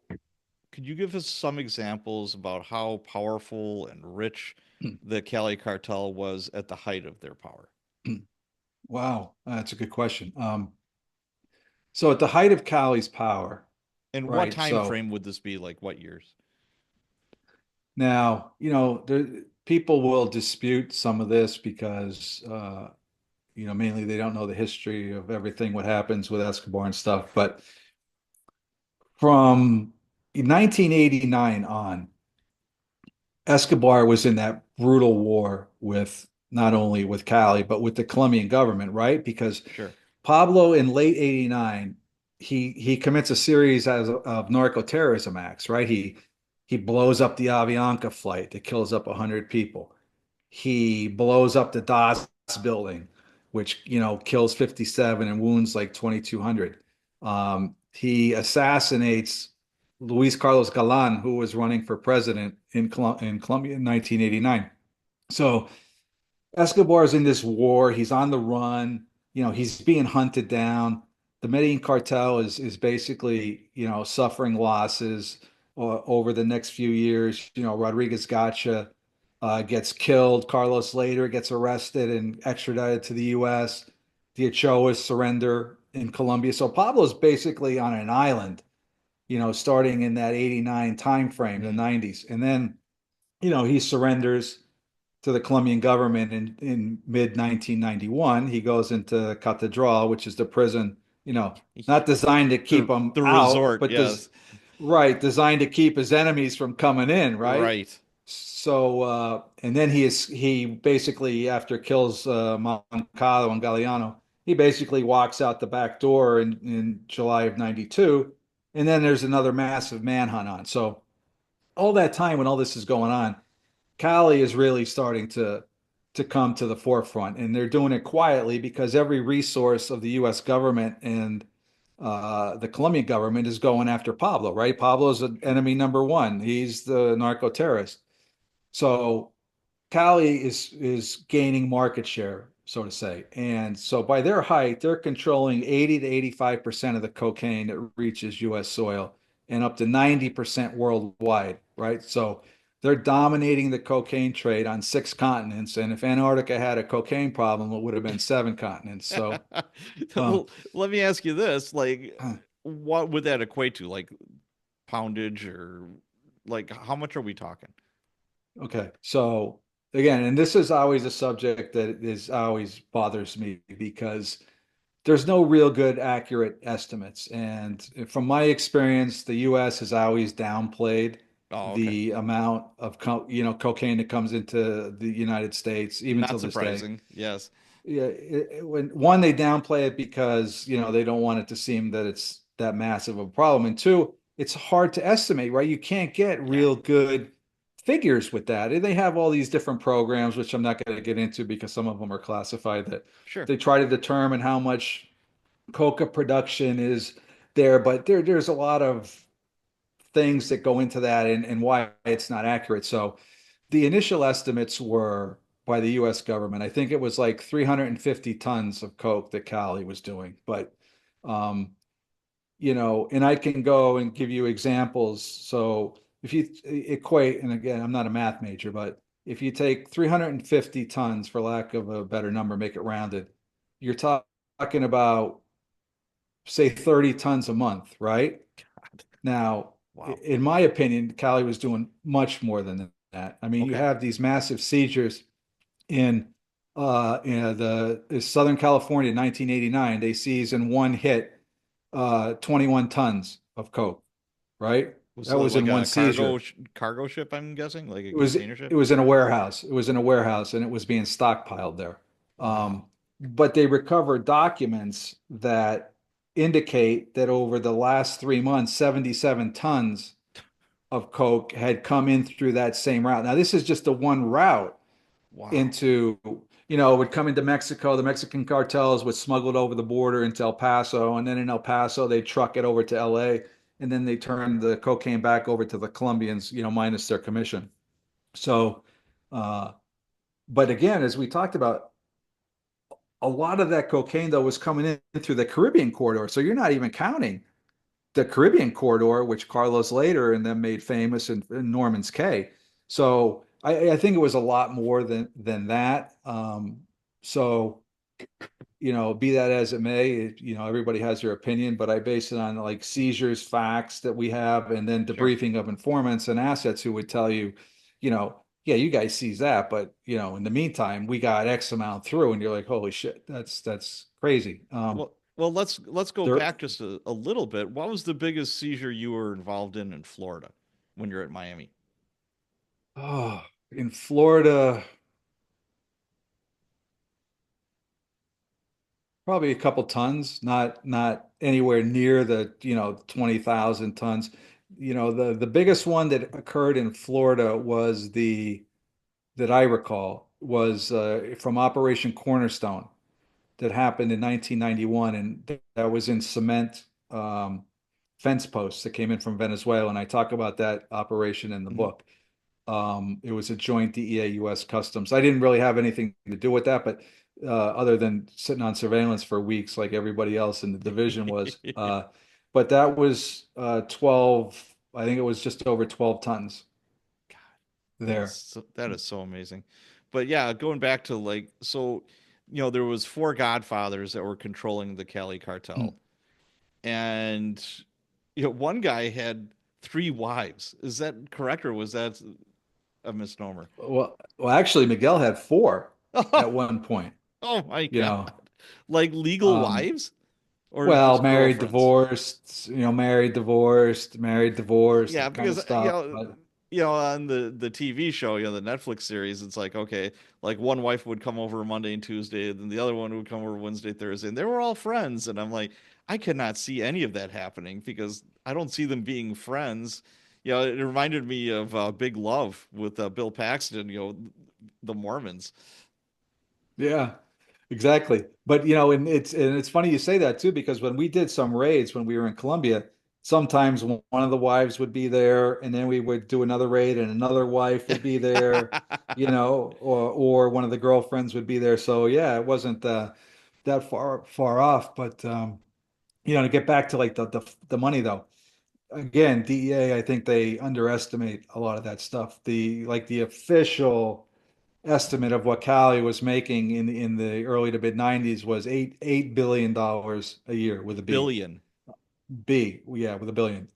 could you give us some examples about how powerful and rich the Cali cartel was at the height of their power? Wow, that's a good question. So at the height of Cali's power, And what right? time So frame would this be? Like what years? now, people will dispute some of this because, mainly they don't know the history of everything, what happens with Escobar and stuff. But from 1989 on, Escobar was in that brutal war with not only with Cali, but with the Colombian government, right? Because Sure. Pablo in late 89, he commits a series of narco terrorism acts, right? He blows up the Avianca flight that kills up 100 people. He blows up the DAS building, which, kills 57 and wounds like 2,200. He assassinates Luis Carlos Galan, who was running for president in Colombia in 1989. So Escobar's in this war. He's on the run. He's being hunted down. The Medellin cartel is basically, suffering losses over the next few years. Rodriguez Gotcha gets killed. Carlos later gets arrested and extradited to the U.S. The Ochoas surrender in Colombia. So Pablo's basically on an island, starting in that 89 time frame, the Mm. 90s. And then, he surrenders to the Colombian government in mid 1991. He goes into Catedral, which is the prison, not designed to keep him The out, resort, but yes. right, designed to keep his enemies from coming in, right? Right. So, and then he basically after kills Moncada and Galeano, he basically walks out the back door in July of '92, and then there's another massive manhunt on. So all that time when all this is going on, Cali is really starting to come to the forefront, and they're doing it quietly because every resource of the U.S. government and the Colombian government is going after Pablo, right? Pablo's an enemy number one. He's the narco terrorist. So Cali is gaining market share, so to say. And so by their height, they're controlling 80 to 85% of the cocaine that reaches US soil and up to 90% worldwide, right? So they're dominating the cocaine trade on 6 continents. And if Antarctica had a cocaine problem, it would have been 7 continents. So, um, Well, let me ask you this, like what would that equate to? Like poundage or like how much are we talking? okay. So again, and this is always a subject that is always bothers me because there's no real good accurate estimates. And from my experience, the US has always downplayed Oh, okay. the amount of cocaine that comes into the United States, even Not till this day. surprising. Yes. Yeah, when one they downplay it because they don't want it to seem that it's that massive of a problem, and two, it's hard to estimate, right? You can't get Yeah, real good figures with that. And they have all these different programs, which I'm not going to get into because some of them are classified that sure. they try to determine how much coca production is there, but there's a lot of things that go into that and why it's not accurate. So the initial estimates were by the US government. I think it was like 350 tons of coke that Cali was doing. But um, and I can go and give you examples. So if you equate, and again, I'm not a math major, but if you take 350 tons, for lack of a better number, make it rounded, you're talking about, say, 30 tons a month, right? God. Now, Wow. in my opinion, Cali was doing much more than that. I mean, you Okay. have these massive seizures in the Southern California in 1989. They seized in one hit 21 tons of coke, right? Was That it was like in one a seizure. cargo ship, I'm guessing, like a It was container it ship? was in a warehouse. It was in a warehouse and it was being stockpiled there. Wow. But they recovered documents that indicate that over the last 3 months, 77 tons of coke had come in through that same route. Now, this is just the one route Wow. into, would come into Mexico. The Mexican cartels would smuggle it over the border into El Paso, and then in El Paso they truck it over to LA, and then they turn the cocaine back over to the Colombians, minus their commission. So, uh, but again, as we talked about, a lot of that cocaine though was coming in through the Caribbean corridor. So you're not even counting the Caribbean corridor, which Carlos later and then made famous in Norman's Cay. So I think it was a lot more than that. So be that as it may, everybody has their opinion, but I base it on like seizures, facts that we have, and then Sure. debriefing of informants and assets who would tell you, yeah, you guys seize that, but in the meantime, we got X amount through, and you're like, holy shit, that's crazy. Well, let's go There, back just a little bit. What was the biggest seizure you were involved in Florida when you're at Miami? oh, in Florida, probably a couple tons, not anywhere near the 20,000 tons. The biggest one that occurred in Florida was the that I recall was from Operation Cornerstone that happened in 1991, and that was in cement fence posts that came in from Venezuela, and I talk about that operation in the Mhm. book. It was a joint DEA US Customs. I didn't really have anything to do with that, but other than sitting on surveillance for weeks like everybody else in the division was. But that was 12, I think it was just over 12 tons there. That is so amazing. But yeah, going back to like so, there was four Godfathers that were controlling the Cali Hmm. cartel, and one guy had three wives. Is that correct, or was that a misnomer? Well, actually, Miguel had four at one point, Oh my you God! know. Like legal Um, wives or well, just married, girlfriends? divorced, married, divorced, married, divorced, Yeah, that kind of because stuff. But on the TV show, the Netflix series, it's like okay, like one wife would come over Monday and Tuesday, then the other one would come over Wednesday, Thursday, and they were all friends, and I'm like, I cannot see any of that happening because I don't see them being friends. It reminded me of Big Love with Bill Paxton, the Mormons. yeah, exactly. But and it's funny you say that too, because when we did some raids when we were in Colombia, sometimes one of the wives would be there, and then we would do another raid, and another wife would be there, or one of the girlfriends would be there. So yeah, it wasn't that far off. But to get back to like the money though, again, DEA, I think they underestimate a lot of that stuff. The official estimate of what Cali was making in the early to mid 90s was eight billion dollars a year with a B. Billion. B, yeah, with a billion.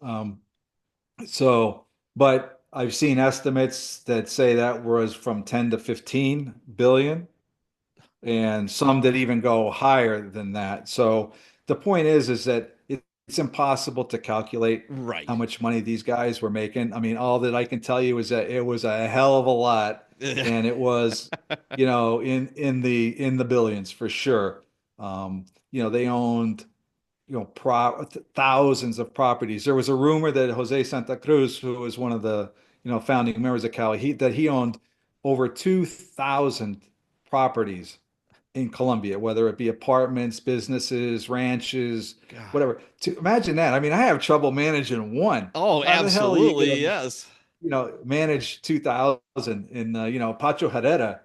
So, but I've seen estimates that say that was from 10 to 15 billion, and some that even go higher than that. So the point is that it's impossible to calculate how Right. much money these guys were making. I mean, all that I can tell you is that it was a hell of a lot, and it was, in the billions for sure. They owned, thousands of properties. There was a rumor that Jose Santa Cruz, who was one of the, founding members of Cali, that he owned over 2,000 properties in Colombia, whether it be apartments, businesses, ranches, God. whatever. To imagine that. I mean, I have trouble managing one. Oh, How the hell are you absolutely, going to, yes. manage 2,000 in, Pacho Herrera?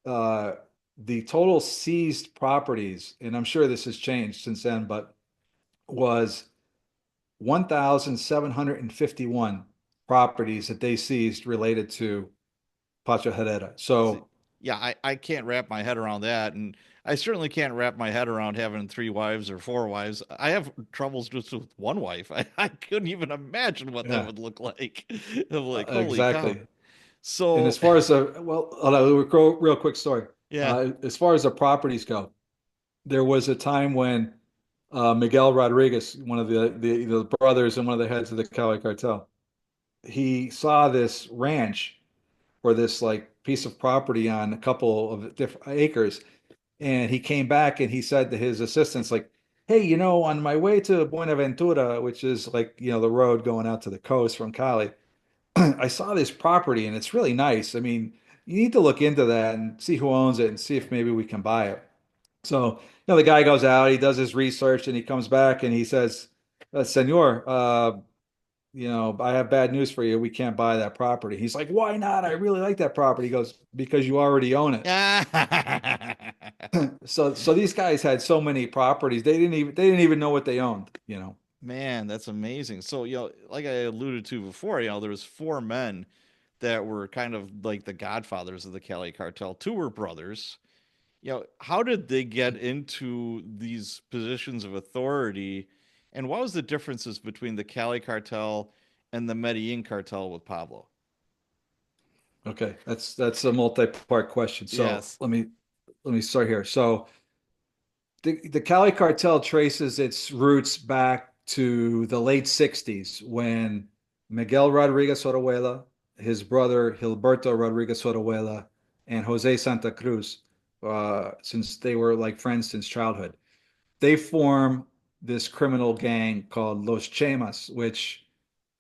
Uh, the total seized properties, and I'm sure this has changed since then, but was 1,751 properties that they seized related to Pacho Herrera. See, So, yeah, I can't wrap my head around that. And I certainly can't wrap my head around having three wives or four wives. I have troubles just with one wife. I couldn't even imagine what that yeah, would look like. I'm like, holy cow. exactly. And as So, far as well, real quick story. yeah. As far as the properties go, there was a time when Miguel Rodriguez, one of the brothers and one of the heads of the Cali Cartel, he saw this ranch or this like piece of property on a couple of different acres, and he came back and he said to his assistants, like, "Hey, on my way to Buenaventura, which is like the road going out to the coast from Cali." I saw this property and it's really nice. I mean, you need to look into that and see who owns it and see if maybe we can buy it. So, the guy goes out, he does his research, and he comes back and he says, Senor, I have bad news for you. We can't buy that property. He's like, why not? I really like that property. He goes, because you already own it. So these guys had so many properties, they didn't even know what they owned. Man, that's amazing. So, like I alluded to before, there was four men that were kind of like the godfathers of the Cali cartel. Two were brothers. How did they get into these positions of authority? And what was the differences between the Cali cartel and the Medellin cartel with Pablo? Okay, that's a multi-part question. So Yes. let me start here. So the Cali cartel traces its roots back to the late 60s when Miguel Rodriguez Oruela, his brother Gilberto Rodriguez Oruela, and Jose Santa Cruz, since they were like friends since childhood, they form this criminal gang called Los Chemas, which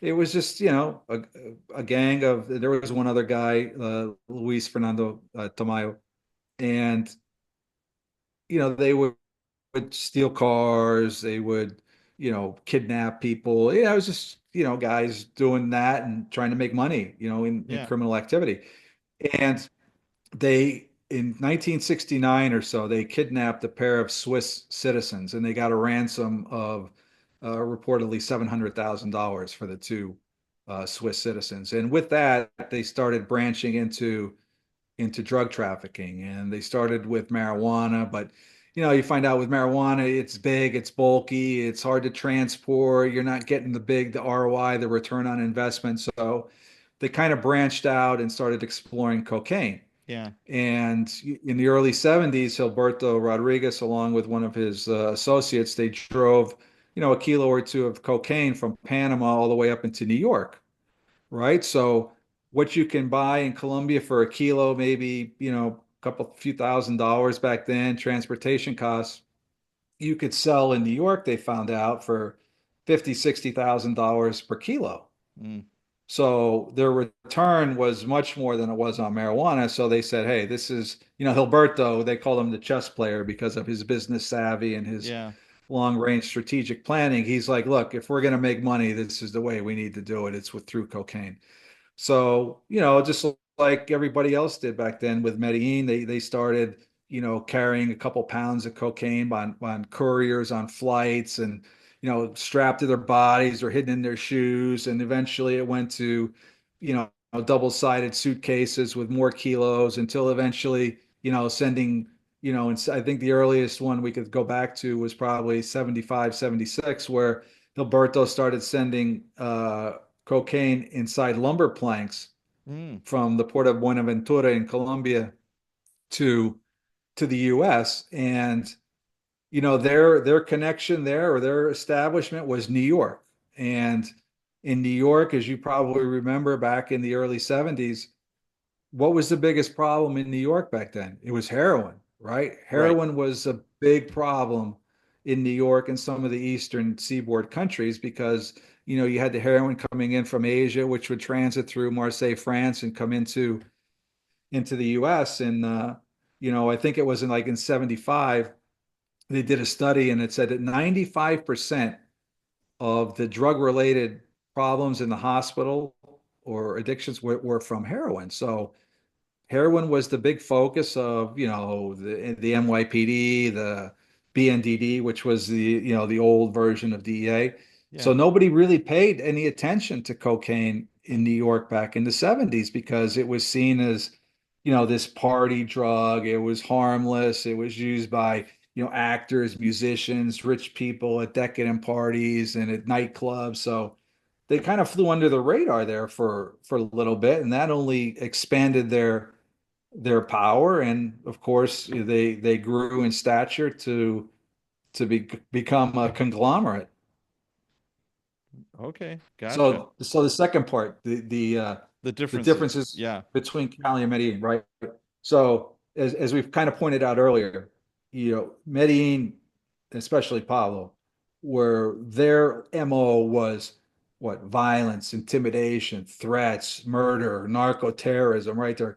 it was just, a gang of, there was one other guy, Luis Fernando Tamayo, and, they would steal cars, they would, kidnap people. Yeah, it was just, guys doing that and trying to make money, in Yeah. criminal activity. And they, in 1969 or so, they kidnapped a pair of Swiss citizens and they got a ransom of reportedly $700,000 for the two Swiss citizens. And with that, they started branching into drug trafficking, and they started with marijuana. But you find out with marijuana, it's big, it's bulky, it's hard to transport. You're not getting the ROI, the return on investment. So they kind of branched out and started exploring cocaine. Yeah. And in the early 70s, Gilberto Rodriguez, along with one of his associates, they drove, a kilo or two of cocaine from Panama all the way up into New York, right? So what you can buy in Colombia for a kilo, maybe, few $1,000s back then, transportation costs, you could sell in New York, they found out, for 50, $60,000 per kilo. Mm, So their return was much more than it was on marijuana. So they said, hey, this is, Gilberto, they call him the chess player because of his business savvy and his yeah. long range strategic planning. He's like, look, if we're going to make money, this is the way we need to do it. It's through cocaine. So, just like everybody else did back then with Medellin, they started, carrying a couple pounds of cocaine on couriers on flights and, strapped to their bodies or hidden in their shoes. And eventually it went to, double-sided suitcases with more kilos until eventually, sending, and I think the earliest one we could go back to was probably 75, 76, where Gilberto started sending cocaine inside lumber planks Mm, from the port of Buenaventura in Colombia to the U.S. And their connection there, or their establishment, was New York. And in New York, as you probably remember, back in the early 70s, what was the biggest problem in New York back then? It was heroin, right? right. Heroin was a big problem in New York and some of the eastern seaboard countries because, you had the heroin coming in from Asia, which would transit through Marseille, France, and come into the US. And I think it was in 75, they did a study and it said that 95% of the drug related problems in the hospital or addictions were from heroin. So heroin was the big focus of, the NYPD, the BNDD, which was the old version of DEA. Yeah. So nobody really paid any attention to cocaine in New York back in the 70s because it was seen as, this party drug. It was harmless. It was used by, actors, musicians, rich people at decadent parties and at nightclubs. So they kind of flew under the radar there for a little bit, and that only expanded their power. And of course, they grew in stature become a conglomerate. Okay. Gotcha. So the second part, The the differences. differences Yeah. between Cali and Medellin, right? So as we've kind of pointed out earlier, Medellin, especially Pablo, where their MO was what? Violence, intimidation, threats, murder, narco terrorism, right? They're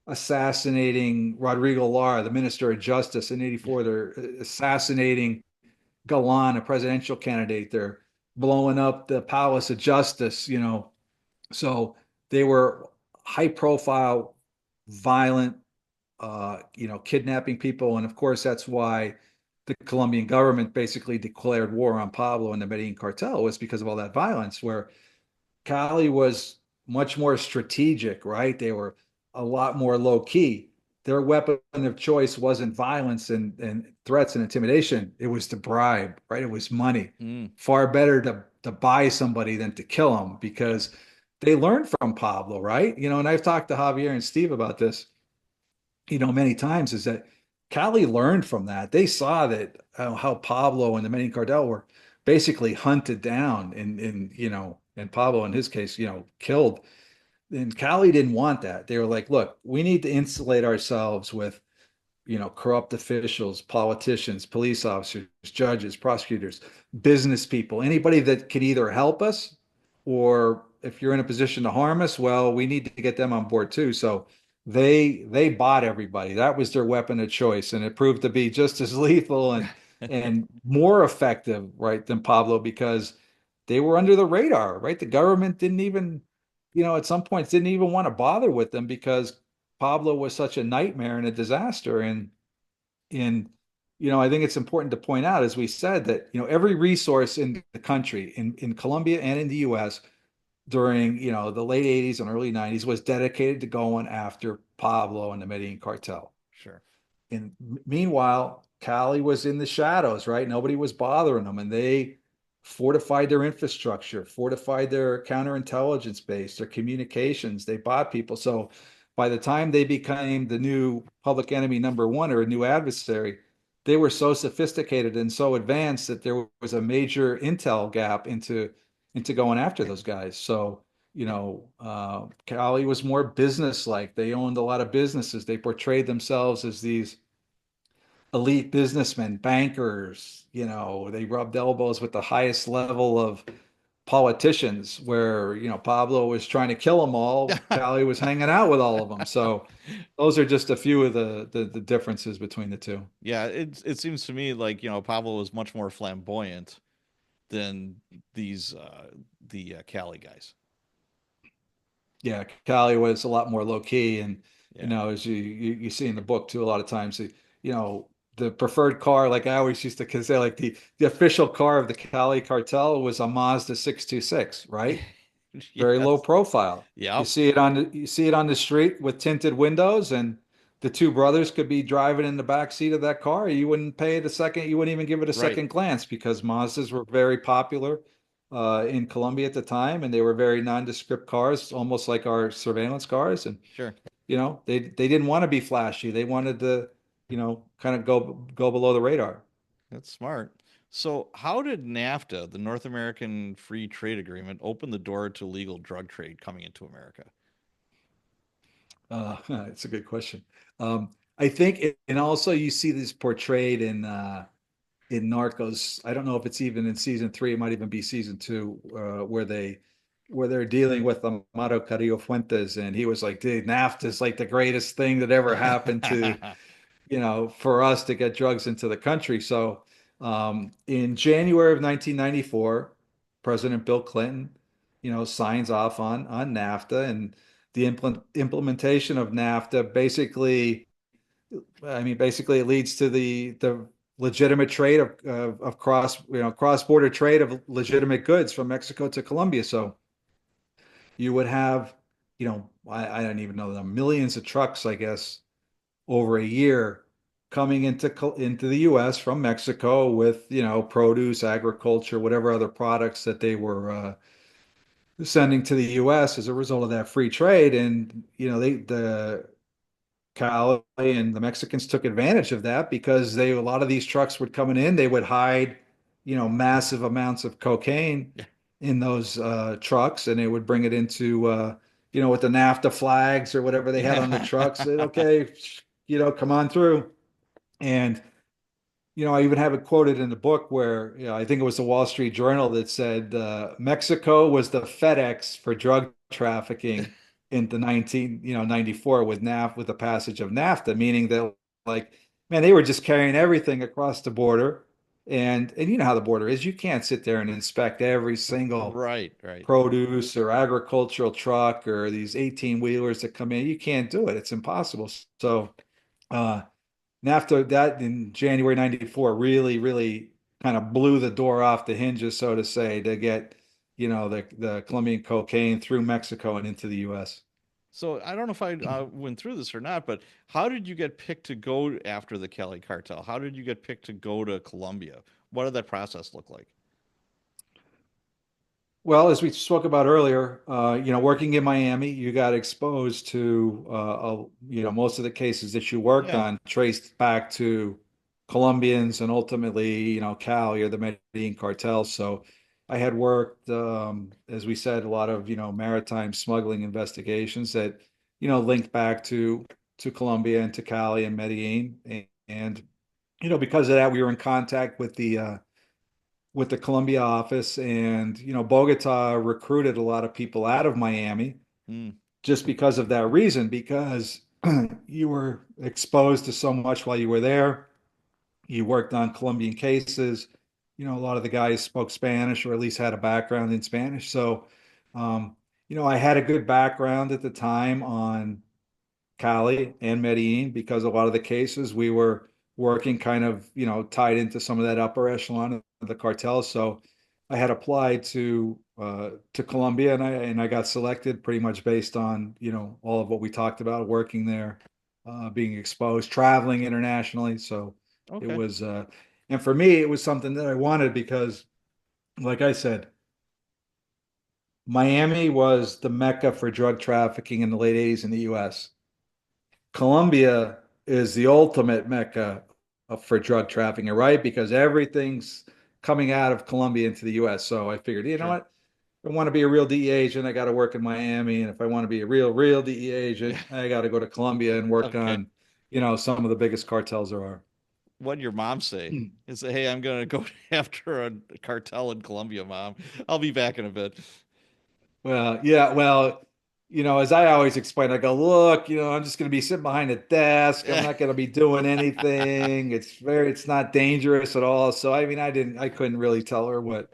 assassinating Rodrigo Lara, the Minister of Justice in '84. They're assassinating Galan, a presidential candidate. They're blowing up the Palace of Justice. So they were high profile, violent, kidnapping people. And of course, that's why the Colombian government basically declared war on Pablo and the Medellin cartel, was because of all that violence, where Cali was much more strategic, right? They were a lot more low key. Their weapon of choice wasn't violence and threats and intimidation. It was to bribe, right? It was money. Mm. Far better to buy somebody than to kill them Yeah. because they learned from Pablo, right? And I've talked to Javier and Steve about this, many times, is that Cali learned from that. They saw that how Pablo and the Medellin cartel were basically hunted down and Pablo in his case, killed. And Cali didn't want that. They were like, look, we need to insulate ourselves with, corrupt officials, politicians, police officers, judges, prosecutors, business people, anybody that could either help us or if you're in a position to harm us, well, we need to get them on board too. So they bought everybody. That was their weapon of choice, and it proved to be just as lethal and more effective, right, than Pablo because they were under the radar, right? The government didn't even, at some points didn't even want to bother with them because Pablo was such a nightmare and a disaster. And I think it's important to point out, as we said, that every resource in the country, in Colombia and in the U.S. during the late '80s and early '90s was dedicated to going after Pablo and the Medellin cartel. Sure. And meanwhile, Cali was in the shadows, right? Nobody was bothering them, and they fortified their infrastructure, fortified their counterintelligence base, their communications. They bought people. So by the time they became the new public enemy number one or a new adversary, they were so sophisticated and so advanced that there was a major intel gap into going after those guys. So Cali was more business-like. They owned a lot of businesses. They portrayed themselves as these elite businessmen, bankers. They rubbed elbows with the highest level of politicians, where Pablo was trying to kill them all. Cali was hanging out with all of them. So those are just a few of the differences between the two. Yeah, it seems to me like, Pablo was much more flamboyant than these the Cali guys. Yeah, Cali was a lot more low key, and Yeah. as you see in the book too, a lot of times, the preferred car, like I always used to say, like the official car of the Cali cartel was a Mazda 626, right? Very low Yes. profile. You Yep. see it on the street with tinted windows, and the two brothers could be driving in the back seat of that car. You wouldn't pay it a second. You wouldn't even give it a Right. second glance because Mazdas were very popular in Colombia at the time, and they were very nondescript cars, almost like our surveillance cars. And Sure. they didn't want to be flashy. They wanted to, kind of go below the radar. That's smart. So, how did NAFTA, the North American Free Trade Agreement, open the door to legal drug trade coming into America? It's a good question. I think, and also you see this portrayed in Narcos. I don't know if it's even in season three. It might even be season two, where they're dealing with Amado Carrillo Fuentes, and he was like, "Dude, NAFTA is like the greatest thing that ever happened to for us to get drugs into the country. So in January of 1994, President Bill Clinton, signs off on NAFTA, and the implementation of NAFTA basically, I mean, basically it leads to the legitimate trade of cross-border trade of legitimate goods from Mexico to Colombia. So you would have, I don't even know, the millions of trucks, I guess, over a year coming into the U.S. from Mexico with produce, agriculture, whatever other products that they were sending to the U.S. as a result of that free trade. And the Cali and the Mexicans took advantage of that because a lot of these trucks would coming in, they would hide massive amounts of cocaine Yeah. in those trucks, and they would bring it into with the NAFTA flags or whatever they had on the trucks. Said, okay, come on through. And I even have it quoted in the book where, I think it was the Wall Street Journal that said Mexico was the FedEx for drug trafficking in the 94 with with the passage of NAFTA, meaning that, like, man, they were just carrying everything across the border. And you know how the border is. You can't sit there and inspect every single Right, right. produce or agricultural truck or these 18 wheelers that come in. You can't do it. It's impossible. So, uh, NAFTA that in January 94 really, really kind of blew the door off the hinges, so to say, to get, the Colombian cocaine through Mexico and into the US. So I don't know if I went through this or not, but how did you get picked to go after the Cali Cartel? How did you get picked to go to Colombia? What did that process look like? Well, as we spoke about earlier, working in Miami, you got exposed to, most of the cases that you worked Yeah. on traced back to Colombians and ultimately, Cali or the Medellin cartel. So I had worked, as we said, a lot of, maritime smuggling investigations that, linked back to Colombia and to Cali and Medellin. And, because of that, we were in contact with the Colombia office, and Bogota recruited a lot of people out of Miami Hmm. just because of that reason, because you were exposed to so much while you were there. You worked on Colombian cases. A lot of the guys spoke Spanish or at least had a background in Spanish. So, I had a good background at the time on Cali and Medellin because a lot of the cases we were working kind of, tied into some of that upper echelon of the cartel. So I had applied to Colombia, and I got selected pretty much based on, all of what we talked about, working there, being exposed, traveling internationally. So it Okay. was and for me it was something that I wanted because, like I said, Miami was the mecca for drug trafficking in the late 80s in the US. Colombia is the ultimate mecca for drug trafficking, right? Because everything's coming out of Colombia into the US. So I figured, you know Sure. what? If I want to be a real DEA agent, I got to work in Miami. And if I want to be a real DEA Yeah. agent, I got to go to Colombia and work Okay. on, some of the biggest cartels there are. What did your mom say? Is say, hey, I'm gonna go after a cartel in Colombia, mom. I'll be back in a bit. Well, yeah, well, as I always explain, I go, look, I'm just going to be sitting behind a desk. I'm not going to be doing anything. It's not dangerous at all. So, I mean, I couldn't really tell her what,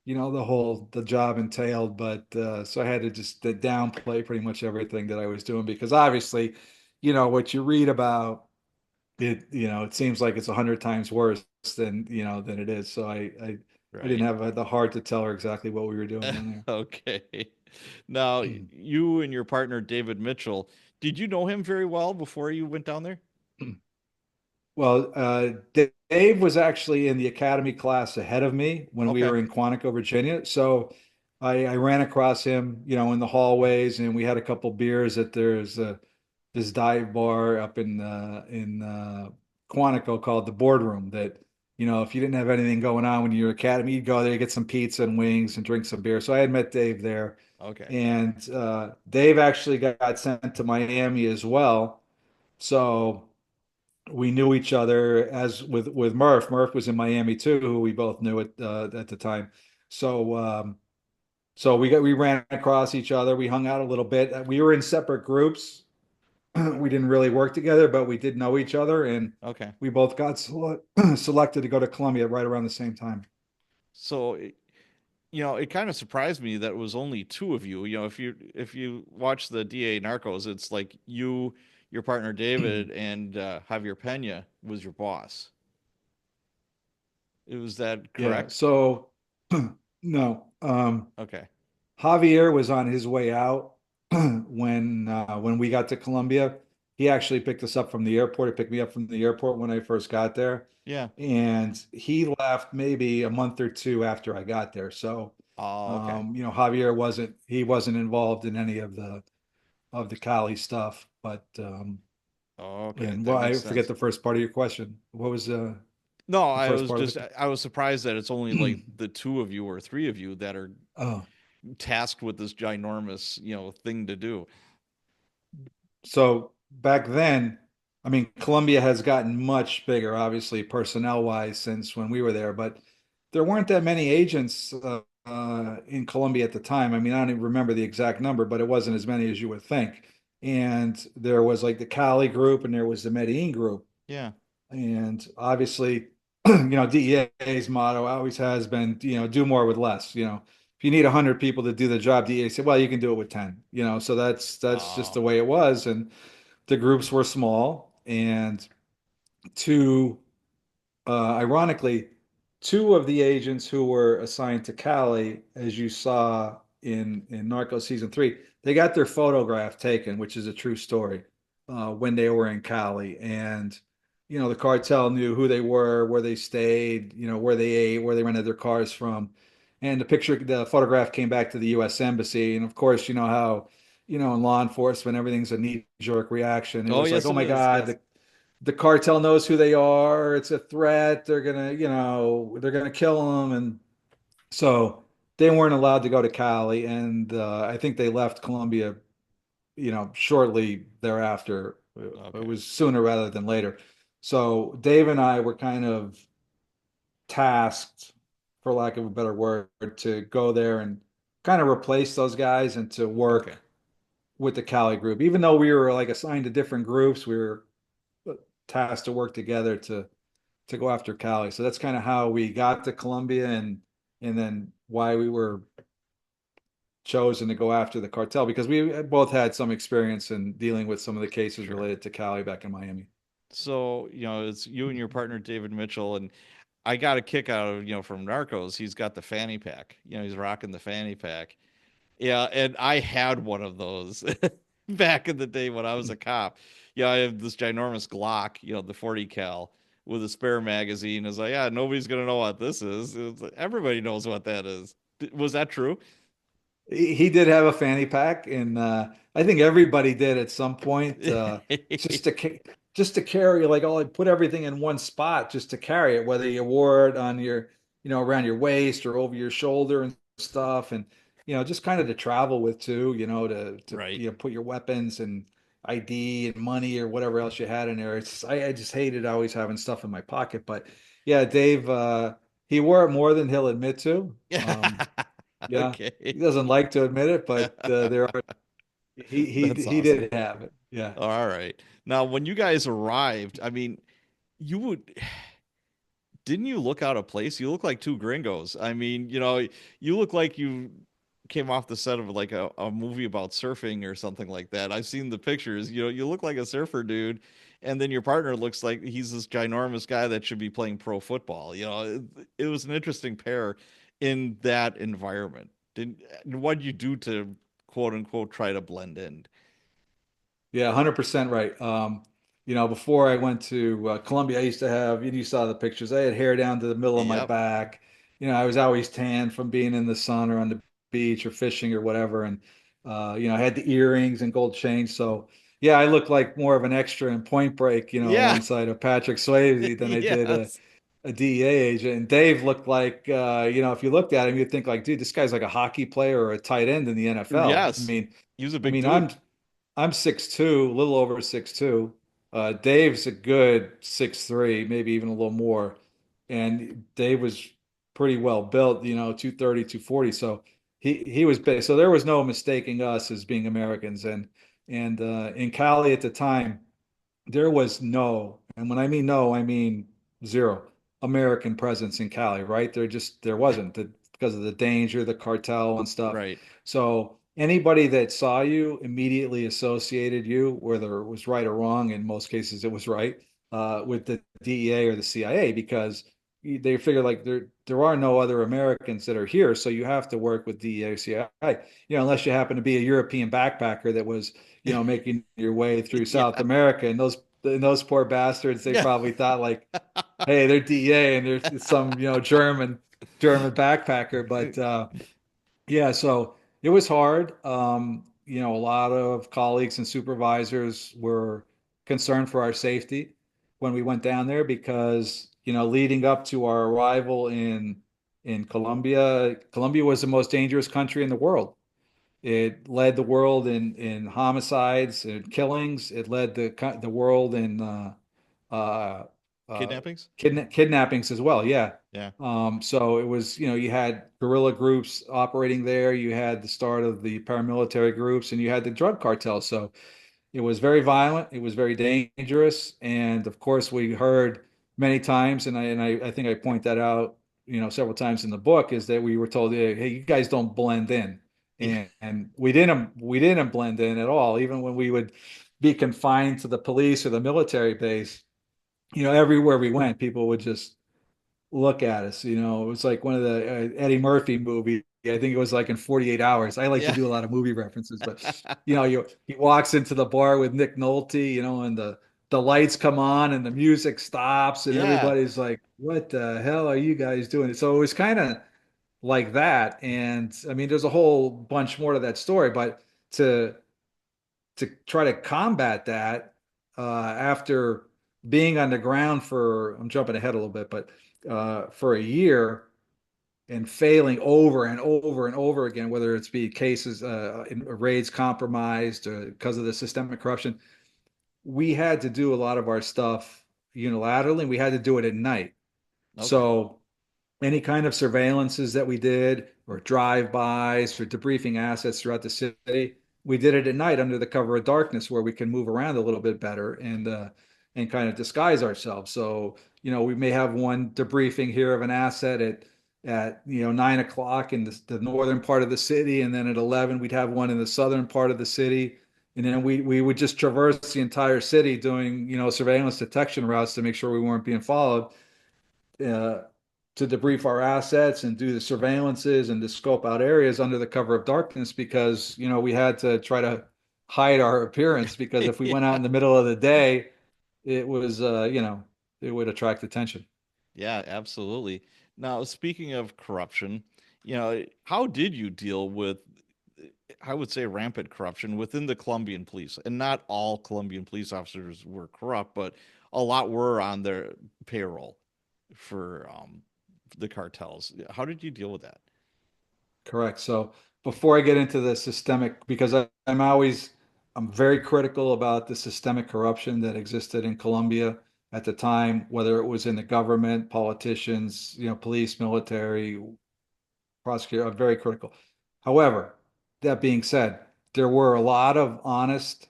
the job entailed, but so I had to just downplay pretty much everything that I was doing because obviously, what you read about it, it seems like it's 100 times worse than it is. So I didn't Right. have the heart to tell her exactly what we were doing down Okay. Now, there. you and your partner David Mitchell, did you know him very well before you went down there? Well, Dave was actually in the academy class ahead of me when we Okay. were in Quantico, Virginia. So I ran across him, in the hallways, and we had a couple beers at this dive bar up in Quantico called the Boardroom. That if you didn't have anything going on when you were academy, you'd go there, get some pizza and wings, and drink some beer. So I had met Dave there, Okay. and Dave actually got sent to Miami as well. So we knew each other as with Murph. Murph was in Miami too, who we both knew at the time. So we ran across each other. We hung out a little bit. We were in separate groups we didn't really work together, but we did know each other, and Okay. we both got selected to go to Colombia right around the same time. So, it kind of surprised me that it was only two of you. If you watch the DA Narcos, it's like you, your partner David, and Javier Pena was your boss. It was that Yeah. correct? So no, Okay. Javier was on his way out when we got to Colombia. He actually picked us up from the airport. He picked me up from the airport when I first got there, Yeah. and he left maybe a month or two after I got there. So, Oh, okay. Javier wasn't involved in any of the Cali stuff. But Oh, okay. and That well, makes I forget sense. the first part of your question. What was No, the I first was part of just the? I was surprised that it's only like the two of you or three of you that are Oh, tasked with this ginormous, thing to do. so back then, I mean, Colombia has gotten much bigger, obviously, personnel wise, since when we were there, but there weren't that many agents in Colombia at the time. I mean, I don't even remember the exact number, but it wasn't as many as you would think. And there was like the Cali group and there was the Medellin group. Yeah. And obviously, DEA's motto always has been, do more with less. If you need 100 people to do the job, DEA said, well, you can do it with 10. So that's just Oh, the way it was. And the groups were small. And two, ironically, two of the agents who were assigned to Cali, as you saw in Narcos season three, they got their photograph taken, which is a true story, when they were in Cali. And the cartel knew who they were, where they stayed, where they ate, where they rented their cars from. And the photograph came back to the U.S. Embassy. And of course, you know how, in law enforcement, everything's a knee-jerk reaction. It oh, was like, yes, oh it my is. God, Yes. the cartel knows who they are. It's a threat. They're gonna kill them, and so they weren't allowed to go to Cali. And I think they left Colombia, shortly thereafter. It Okay. was sooner rather than later. So Dave and I were kind of tasked, for lack of a better word, to go there and kind of replace those guys and to Okay. work with the Cali group. Even though we were like assigned to different groups, we were tasked to work together to go after Cali. So that's kind of how we got to Colombia, and then why we were chosen to go after the cartel, because we both had some experience in dealing with some of the cases Sure. related to Cali back in Miami. So, it's you and your partner David Mitchell, and I got a kick out of, from Narcos. He's got the fanny pack. He's rocking the fanny pack. Yeah, and I had one of those back in the day when I was a cop. Yeah, I have this ginormous Glock, the 40 cal with a spare magazine. It's like, yeah, nobody's gonna know what this is. It's like, everybody knows what that is. Was that true? He did have a fanny pack, and I think everybody did at some point. Just to just to carry, like, like put everything in one spot, just to carry it, whether you wore it on your, around your waist or over your shoulder and stuff, and just kind of to travel with too, to Right. put your weapons and ID and money or whatever else you had in there. I just hated always having stuff in my pocket, but yeah, Dave, he wore it more than he'll admit to. Yeah, he Okay. doesn't like to admit it, but there are That's he awesome. did have it. Yeah. All right. Now, when you guys arrived, I mean, you would didn't you look out of place? You look like two gringos. I mean, you look like you came off the set of like a movie about surfing or something like that. I've seen the pictures. You look like a surfer dude, and then your partner looks like he's this ginormous guy that should be playing pro football. It was an interesting pair in that environment. What'd you do to quote unquote try to blend in? Yeah, 100% right. Before I went to Colombia, I used to have, you saw the pictures. I had hair down to the middle of my Yep. back. I was always tan from being in the sun or on the beach or fishing or whatever. And, I had the earrings and gold chains. So, yeah, I looked like more of an extra in Point Break, Yeah. alongside of Patrick Swayze than I did Yes. a DEA agent. And Dave looked like, if you looked at him, you'd think like, dude, this guy's like a hockey player or a tight end in the NFL. I Yes. mean, He was a I big mean, dude. I'm 6'2", a little over 6'2". Dave's a good 6'3", maybe even a little more. And Dave was pretty well built, 230, 240. So he was big. So there was no mistaking us as being Americans. And And in Cali at the time, there was no, and when I mean no, I mean zero American presence in Cali, right? There wasn't because of the danger, the cartel and stuff. Right. So anybody that saw you immediately associated you, whether it was right or wrong, in most cases it was right, with the DEA or the CIA because they figure like there are no other Americans that are here, so you have to work with DEA or CIA, unless you happen to be a European backpacker that was, making your way through South Yeah. America, and those poor bastards, they Yeah. probably thought like, hey, they're DEA and they're some, German backpacker. But yeah, so it was hard. A lot of colleagues and supervisors were concerned for our safety when we went down there because, leading up to our arrival in Colombia, Colombia was the most dangerous country in the world. It led the world in homicides and killings. It led the world in uh, uh, Kidnappings? kidnappings as well. Yeah. Yeah. So it was, you had guerrilla groups operating there. You had the start of the paramilitary groups, and you had the drug cartel. So it was very violent. It was very dangerous. And of course, we heard many times, and I think I point that out, several times in the book, is that we were told, hey, you guys don't blend in. Yeah. And we didn't blend in at all. Even when we would be confined to the police or the military base, everywhere we went, people would just look at us. It was like one of the Eddie Murphy movies. I think it was like in 48 hours. I like to Yeah. do a lot of movie references, but he walks into the bar with Nick Nolte, and the lights come on and the music stops and Yeah. everybody's like, "What the hell are you guys doing?" So it was kind of like that. And I mean, there's a whole bunch more to that story, but to to try to combat that after being on the ground for, I'm jumping ahead a little bit, but for a year and failing over and over and over again, whether it's be cases, in raids compromised because of the systemic corruption, we had to do a lot of our stuff unilaterally. We had to do it at night. Okay. So any kind of surveillances that we did or drive-bys or debriefing assets throughout the city, we did it at night under the cover of darkness where we can move around a little bit better and kind of disguise ourselves. So, we may have one debriefing here of an asset at 9 o'clock in the northern part of the city, and then at 11 we'd have one in the southern part of the city. And then we would just traverse the entire city doing, surveillance detection routes to make sure we weren't being followed, uh, to debrief our assets and do the surveillances and to scope out areas under the cover of darkness because, we had to try to hide our appearance because if we went out Yeah. in the middle of the day, it was, it would attract attention. Yeah, absolutely. Now, speaking of corruption, how did you deal with, I would say, rampant corruption within the Colombian police? And not all Colombian police officers were corrupt, but a lot were on their payroll for the cartels. How did you deal with that? Correct. So before I get into the systemic, because I'm very critical about the systemic corruption that existed in Colombia at the time, whether it was in the government, politicians, police, military, prosecutor, are very critical. However, that being said, there were a lot of honest,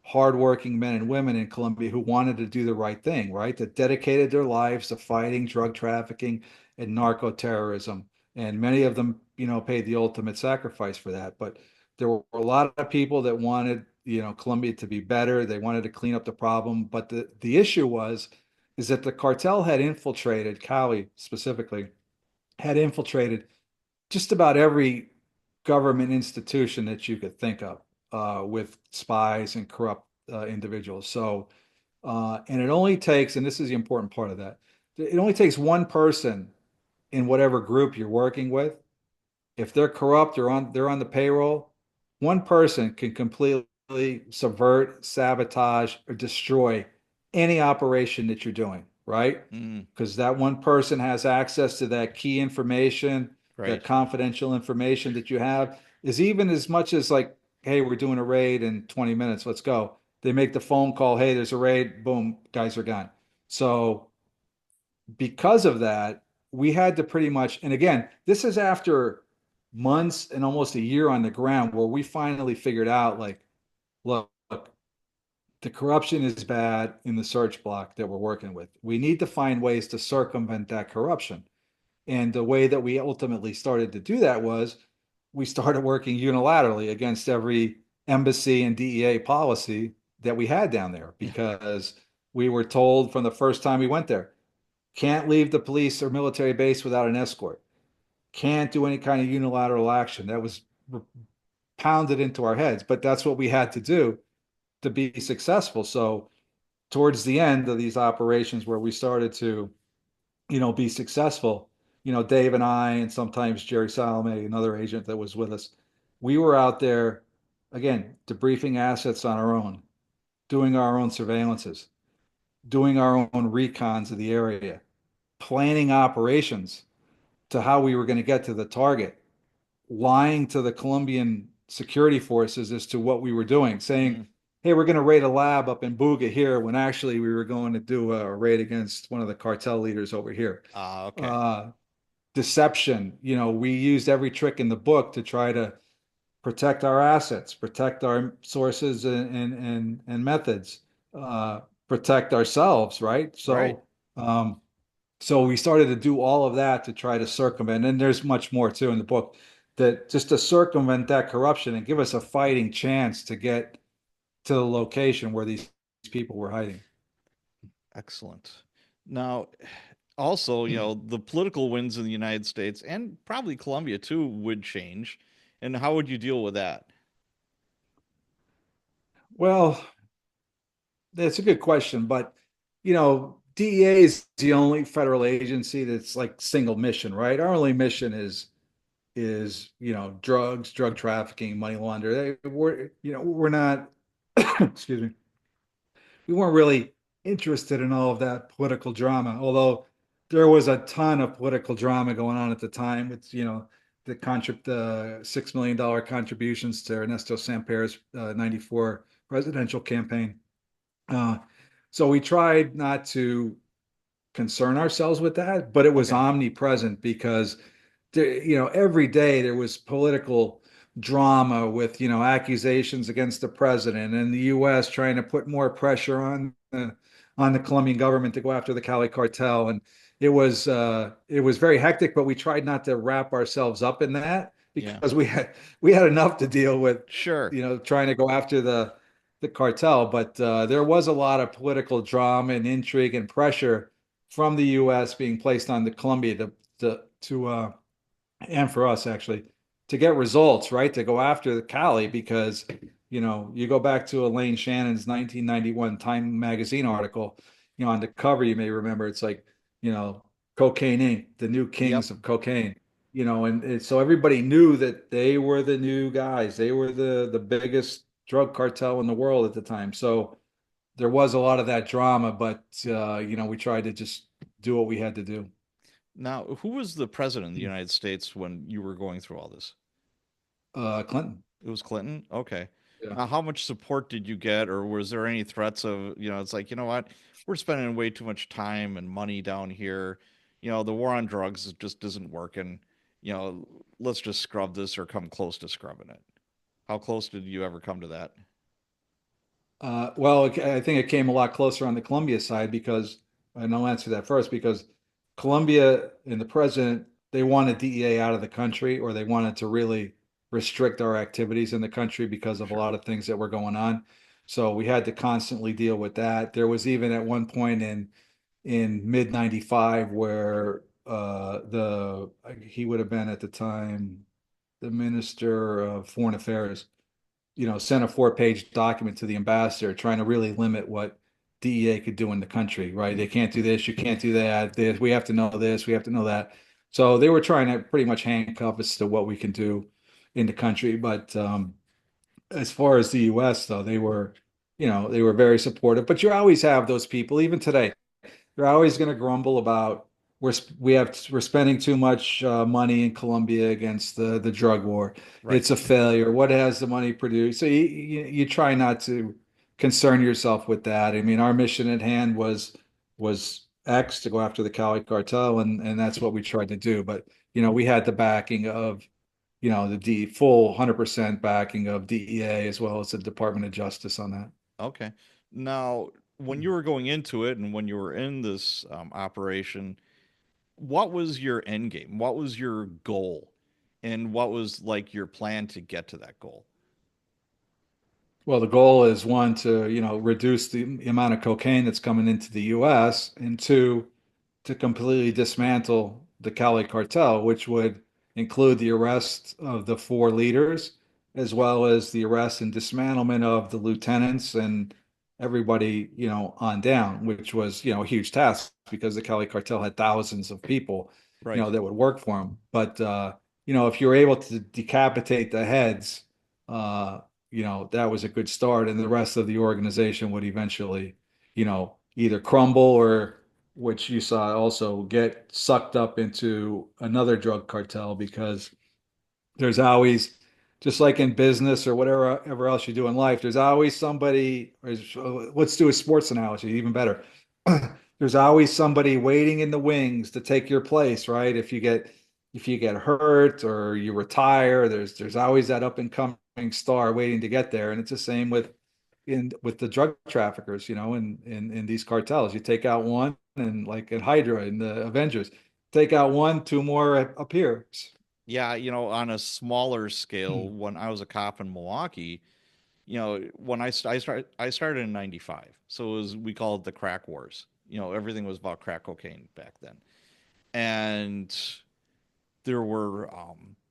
hardworking men and women in Colombia who wanted to do the right thing, right? That dedicated their lives to fighting drug trafficking and narco terrorism. And many of them, paid the ultimate sacrifice for that. But there were a lot of people that wanted, Colombia to be better. They wanted to clean up the problem. But the issue is that the cartel had infiltrated, Cali specifically, had infiltrated just about every government institution that you could think of, with spies and corrupt individuals. So, and it only takes, and this is the important part of that, it only takes one person in whatever group you're working with. If they're corrupt or they're on the payroll, one person can completely subvert, sabotage, or destroy any operation that you're doing, right? Mm, Because that one person has access to that key information, that right. confidential information that you have is even as much as like, hey, we're doing a raid in 20 minutes, let's go. They make the phone call, hey, there's a raid, boom, guys are gone. So because of that, we had to pretty much, and again, this is after months and almost a year on the ground where we finally figured out like, look, The corruption is bad in the search block that we're working with. We need to find ways to circumvent that corruption. And the way that we ultimately started to do that was we started working unilaterally against every embassy and DEA policy that we had down there because we were told from the first time we went there, can't leave the police or military base without an escort, can't do any kind of unilateral action. That was pounded into our heads, but that's what we had to do to be successful. So towards the end of these operations where we started to, be successful, Dave and I, and sometimes Jerry Salome, another agent that was with us, we were out there again, debriefing assets on our own, doing our own surveillances, doing our own recons of the area, planning operations to how we were going to get to the target, lying to the Colombian security forces as to what we were doing, saying, Mm. hey, we're going to raid a lab up in Buga here, when actually we were going to do a raid against one of the cartel leaders over here. Ah, okay. Uh, Deception, we used every trick in the book to try to protect our assets, protect our sources and methods, protect ourselves, right? Right. So we started to do all of that to try to circumvent, and there's much more too in the book, that just to circumvent that corruption and give us a fighting chance to get to the location where these people were hiding. Excellent. Now, also, the political winds in the United States and probably Colombia too would change. And how would you deal with that? Well, that's a good question, but DEA is the only federal agency that's like single mission, right? Our only mission is drugs, drug trafficking, money laundering. We're not excuse me, we weren't really interested in all of that political drama, although there was a ton of political drama going on at the time with the $6 million contributions to Ernesto Samper's 94 presidential campaign. Uh, so we tried not to concern ourselves with that, but it was Okay. omnipresent because every day there was political drama with, accusations against the president and the U.S. trying to put more pressure on the Colombian government to go after the Cali Cartel, and it was very hectic. But we tried not to wrap ourselves up in that Yeah. because we had enough to deal with, Sure. trying to go after the cartel. But there was a lot of political drama and intrigue and pressure from the U.S. being placed on the Colombia to and for us actually to get results, right? To go after the Cali because you go back to Elaine Shannon's 1991 Time magazine article, on the cover you may remember it's like, you know, Cocaine Inc., the new Yep. kings of cocaine, and so everybody knew that they were the new guys. They were the biggest drug cartel in the world at the time. So there was a lot of that drama, but we tried to just do what we had to do. Now, who was the president of the United States when you were going through all this? Clinton. It was Clinton? Okay. Yeah. Now, how much support did you get, or was there any threats of, it's like, you know what, we're spending way too much time and money down here. The war on drugs just isn't working. Let's just scrub this or come close to scrubbing it. How close did you ever come to that? Well, I think it came a lot closer on the Colombia side because, and I'll answer that first, because Colombia and the president, they wanted DEA out of the country, or they wanted to really restrict our activities in the country because of a Sure. lot of things that were going on. So we had to constantly deal with that. There was even at one point in mid 95 where the he would have been at the time the Minister of Foreign Affairs, sent a 4-page document to the ambassador trying to really limit what DEA could do in the country, right? They can't do this, you can't do that. We have to know this, we have to know that. So they were trying to pretty much handcuff us to what we can do in the country. But as far as the US, though, they were very supportive. But you always have those people, even today. They're always going to grumble about we're spending too much money in Colombia against the drug war. Right. It's a failure. What has the money produced? So you try not to concern yourself with that. I mean, our mission at hand was X, to go after the Cali cartel, and that's what we tried to do. But we had the backing of the full 100% backing of DEA as well as the Department of Justice on that. Okay. Now, when you were going into it and when you were in this operation, what was your end game? What was your goal? And what was like your plan to get to that goal? Well, the goal is one to, reduce the amount of cocaine that's coming into the US, and two, to completely dismantle the Cali Cartel, which would include the arrest of the four leaders, as well as the arrest and dismantlement of the lieutenants and everybody, on down, which was, a huge task because the Cali Cartel had thousands of people, Right. that would work for them. But, if you're able to decapitate the heads, that was a good start, and the rest of the organization would eventually, either crumble or, which you saw also, get sucked up into another drug cartel because there's always, just like in business or whatever else you do in life, there's always somebody, let's do a sports analogy, even better. There's always somebody waiting in the wings to take your place, right? If you get hurt or you retire, there's always that up and coming star waiting to get there. And it's the same with the drug traffickers, in these cartels. You take out one, and like in Hydra in the Avengers, take out one, two more appears. Yeah, on a smaller scale, when I was a cop in Milwaukee, when I started in 95. So we call it the crack wars. Everything was about crack cocaine back then. And there were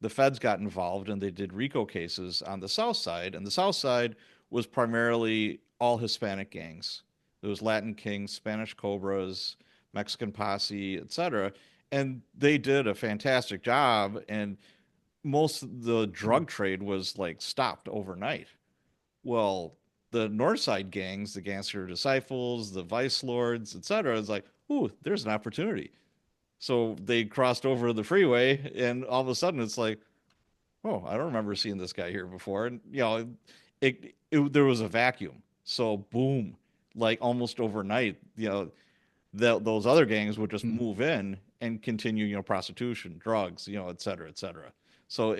the feds got involved and they did RICO cases on the south side, and the south side was primarily all Hispanic gangs. There was Latin Kings, Spanish Cobras, Mexican Posse, etc. And they did a fantastic job, and most of the drug trade was like stopped overnight. Well, the north side gangs, the gangster disciples, the vice lords, etc., is like, ooh, there's an opportunity. So they crossed over the freeway, and all of a sudden it's like, oh, I don't remember seeing this guy here before. And there was a vacuum. So boom, like almost overnight, those other gangs would just move in and continue, prostitution, drugs, et cetera, et cetera. So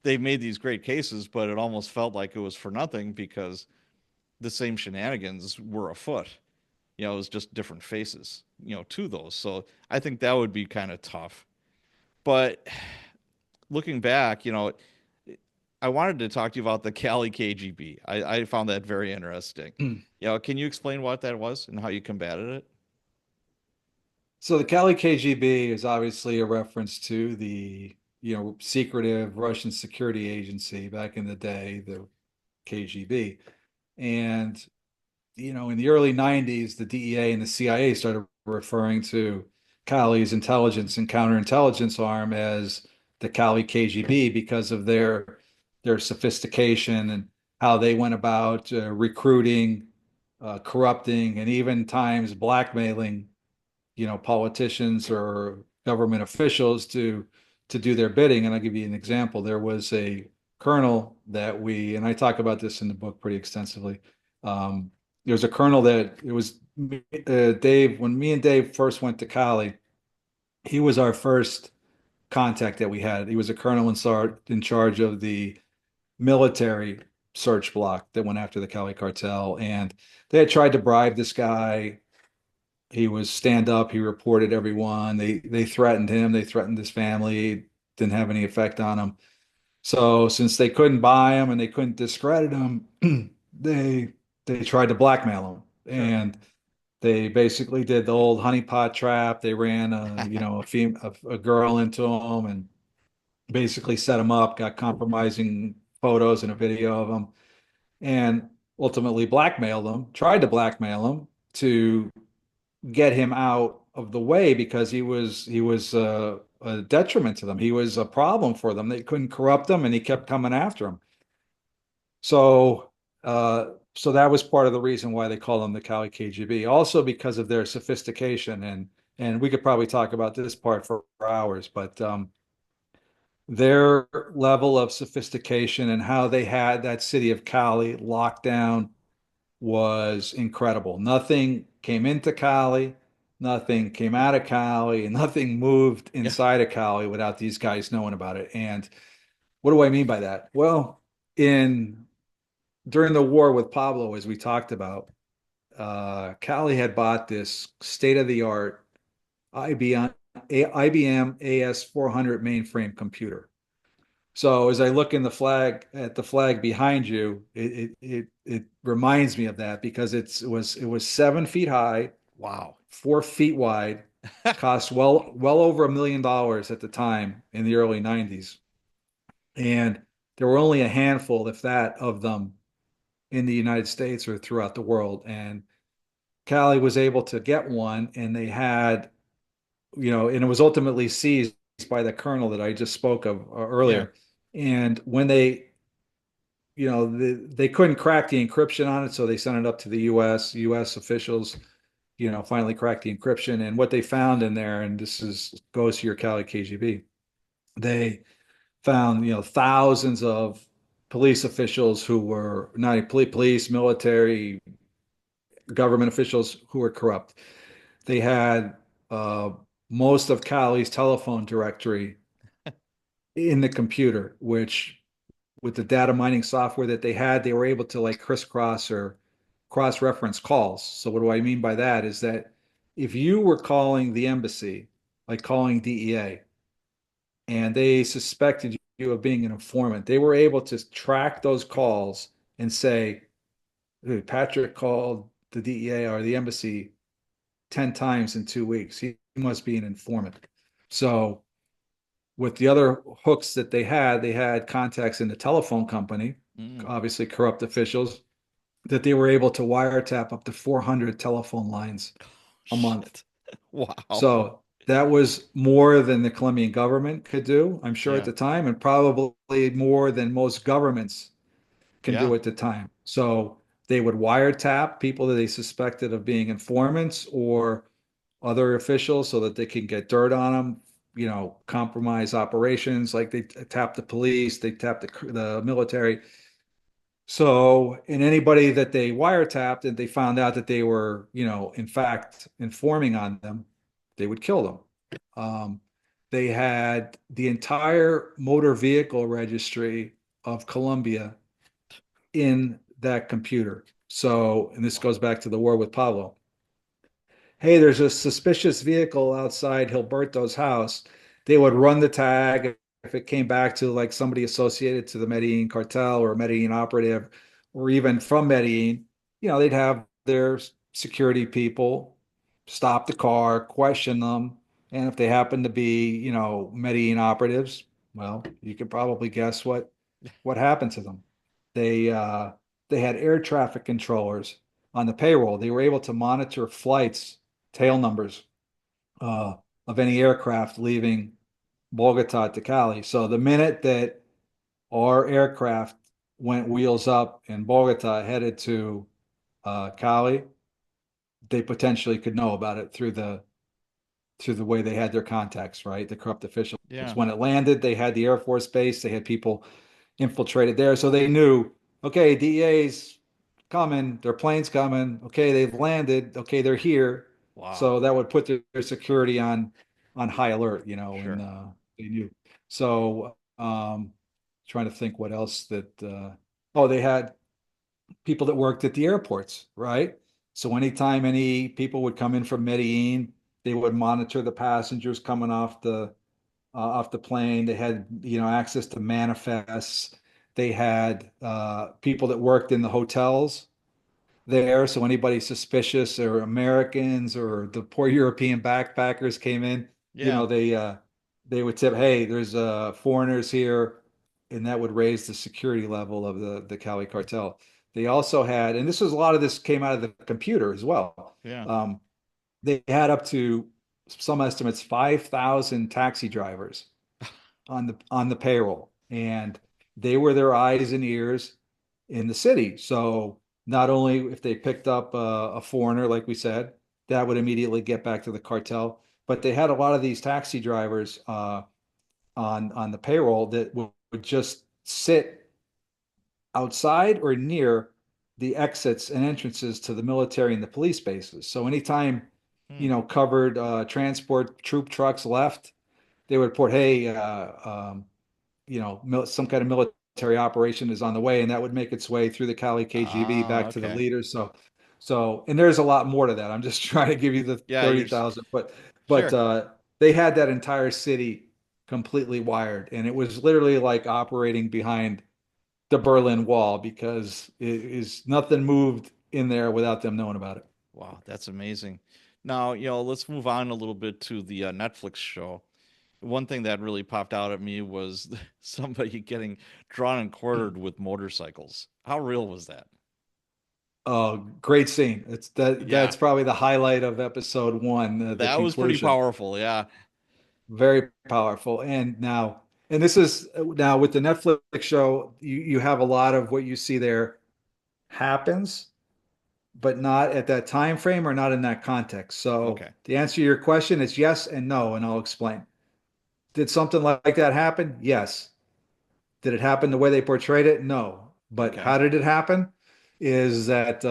they made these great cases, but it almost felt like it was for nothing because the same shenanigans were afoot. It was just different faces, to those. So I think that would be kind of tough. But looking back, I wanted to talk to you about the Cali KGB. I found that very interesting. Can you explain what that was and how you combated it? So the Cali KGB is obviously a reference to the, secretive Russian security agency back in the day, the KGB. And, in the early 90s, the DEA and the CIA started referring to Cali's intelligence and counterintelligence arm as the Cali KGB because of their sophistication and how they went about recruiting, corrupting, and even times blackmailing, politicians or government officials to do their bidding. And I'll give you an example. There was a colonel that and I talk about this in the book pretty extensively. There's a colonel that it was Dave, when me and Dave first went to Cali, he was our first contact that we had. He was a colonel in charge of the military search block that went after the Cali cartel. And they had tried to bribe this guy. He was stand up. He reported everyone. They threatened him. They threatened his family. Didn't have any effect on him. So since they couldn't buy him and they couldn't discredit him, they they tried to blackmail him, Sure. and they basically did the old honeypot trap. They ran a girl into him and basically set him up. Got compromising photos and a video of him, and ultimately blackmailed him. Tried to blackmail him to get him out of the way because he was a detriment to them. He was a problem for them. They couldn't corrupt him, and he kept coming after him. So so that was part of the reason why they call them the Cali KGB. Also because of their sophistication, and we could probably talk about this part for hours, but their level of sophistication and how they had that city of Cali locked down was incredible. Nothing came into Cali, nothing came out of Cali, and nothing moved Yeah. inside of Cali without these guys knowing about it. And what do I mean by that? Well, in during the war with Pablo, as we talked about, Cali had bought this state-of-the-art IBM AS400 mainframe computer. So as I look in the flag at the flag behind you, it reminds me of that because it was 7 feet high, Wow. 4 feet wide, cost well over $1 million at the time in the early 90s. And there were only a handful, if that, of them in the United States or throughout the world. And Cali was able to get one, and they had, and it was ultimately seized by the colonel that I just spoke of Yeah. earlier. And when they couldn't crack the encryption on it, so they sent it up to the U.S. U.S. officials, finally cracked the encryption. And what they found in there, and this is goes to your Cali KGB, they found, thousands of police officials who were not police, military, government officials who were corrupt. They had uh, most of Cali's telephone directory in the computer, which with the data mining software that they had, they were able to like crisscross or cross-reference calls. So what do I mean by that is that if you were calling the embassy, like calling DEA, and they suspected you of being an informant, they were able to track those calls and say, "Dude, Patrick called the DEA or the embassy 10 times in 2 weeks. He must be an informant." So with the other hooks that they had contacts in the telephone company, Mm. obviously corrupt officials, that they were able to wiretap up to 400 telephone lines a month. Shit. Wow. So that was more than the Colombian government could do, I'm sure at Yeah. the time, and probably more than most governments can Yeah. do at the time. So they would wiretap people that they suspected of being informants or other officials so that they can get dirt on them, compromise operations. Like they tap the police, they tap the military. So, in anybody that they wiretapped and they found out that they were, in fact, informing on them, they would kill them. They had the entire motor vehicle registry of Colombia in that computer. So, and this Wow. goes back to the war with Pablo. Hey, there's a suspicious vehicle outside Gilberto's house. They would run the tag. If it came back to like somebody associated to the Medellin cartel or a Medellin operative, or even from Medellin, they'd have their security people stop the car, question them. And if they happen to be, Medellin operatives, well, you could probably guess what happened to them. They uh, they had air traffic controllers on the payroll. They were able to monitor flights, tail numbers uh, of any aircraft leaving Bogota to Cali. So the minute that our aircraft went wheels up in Bogota headed to Cali, they potentially could know about it through the way they had their contacts, right? The corrupt officials. Yeah. When it landed, they had the Air Force Base, they had people infiltrated there. So they knew, okay, DEA's coming, their plane's coming, okay, they've landed, okay, they're here. Wow. So that would put their security on high alert, and Sure. they knew. So trying to think what else that oh, they had people that worked at the airports, right? So anytime any people would come in from Medellin, they would monitor the passengers coming off the plane. They had, access to manifests. They had people that worked in the hotels there. So anybody suspicious or Americans or the poor European backpackers came in, Yeah. they would tip, hey, there's foreigners here, and that would raise the security level of the Cali cartel. They also had, and this was a lot of this came out of the computer as well. Yeah. They had up to some estimates 5,000 taxi drivers on the payroll, and they were their eyes and ears in the city. So not only if they picked up a foreigner, like we said, that would immediately get back to the cartel, but they had a lot of these taxi drivers on the payroll that would just sit outside or near the exits and entrances to the military and the police bases. So anytime, Hmm. covered transport troop trucks left, they would report, hey, some kind of military operation is on the way, and that would make its way through the Cali KGB Ah, back to the okay. leaders. So So, and there's a lot more to that. I'm just trying to give you the Yeah, 30,000, but sure. they had that entire city completely wired, and it was literally like operating behind the Berlin Wall because it is nothing moved in there without them knowing about it. Wow, that's amazing. Now, let's move on a little bit to the Netflix show. One thing that really popped out at me was somebody getting drawn and quartered with motorcycles. How real was that? Oh, great scene. It's Yeah, that's probably the highlight of episode one, the that was pretty conclusion. powerful. Yeah. Very powerful. And this is now with the Netflix show, you have a lot of what you see there happens, but not at that time frame or not in that context. So Okay. the answer to your question is yes and no, and I'll explain. Did something like that happen? Yes. Did it happen the way they portrayed it? No. But Okay. how did it happen? Is that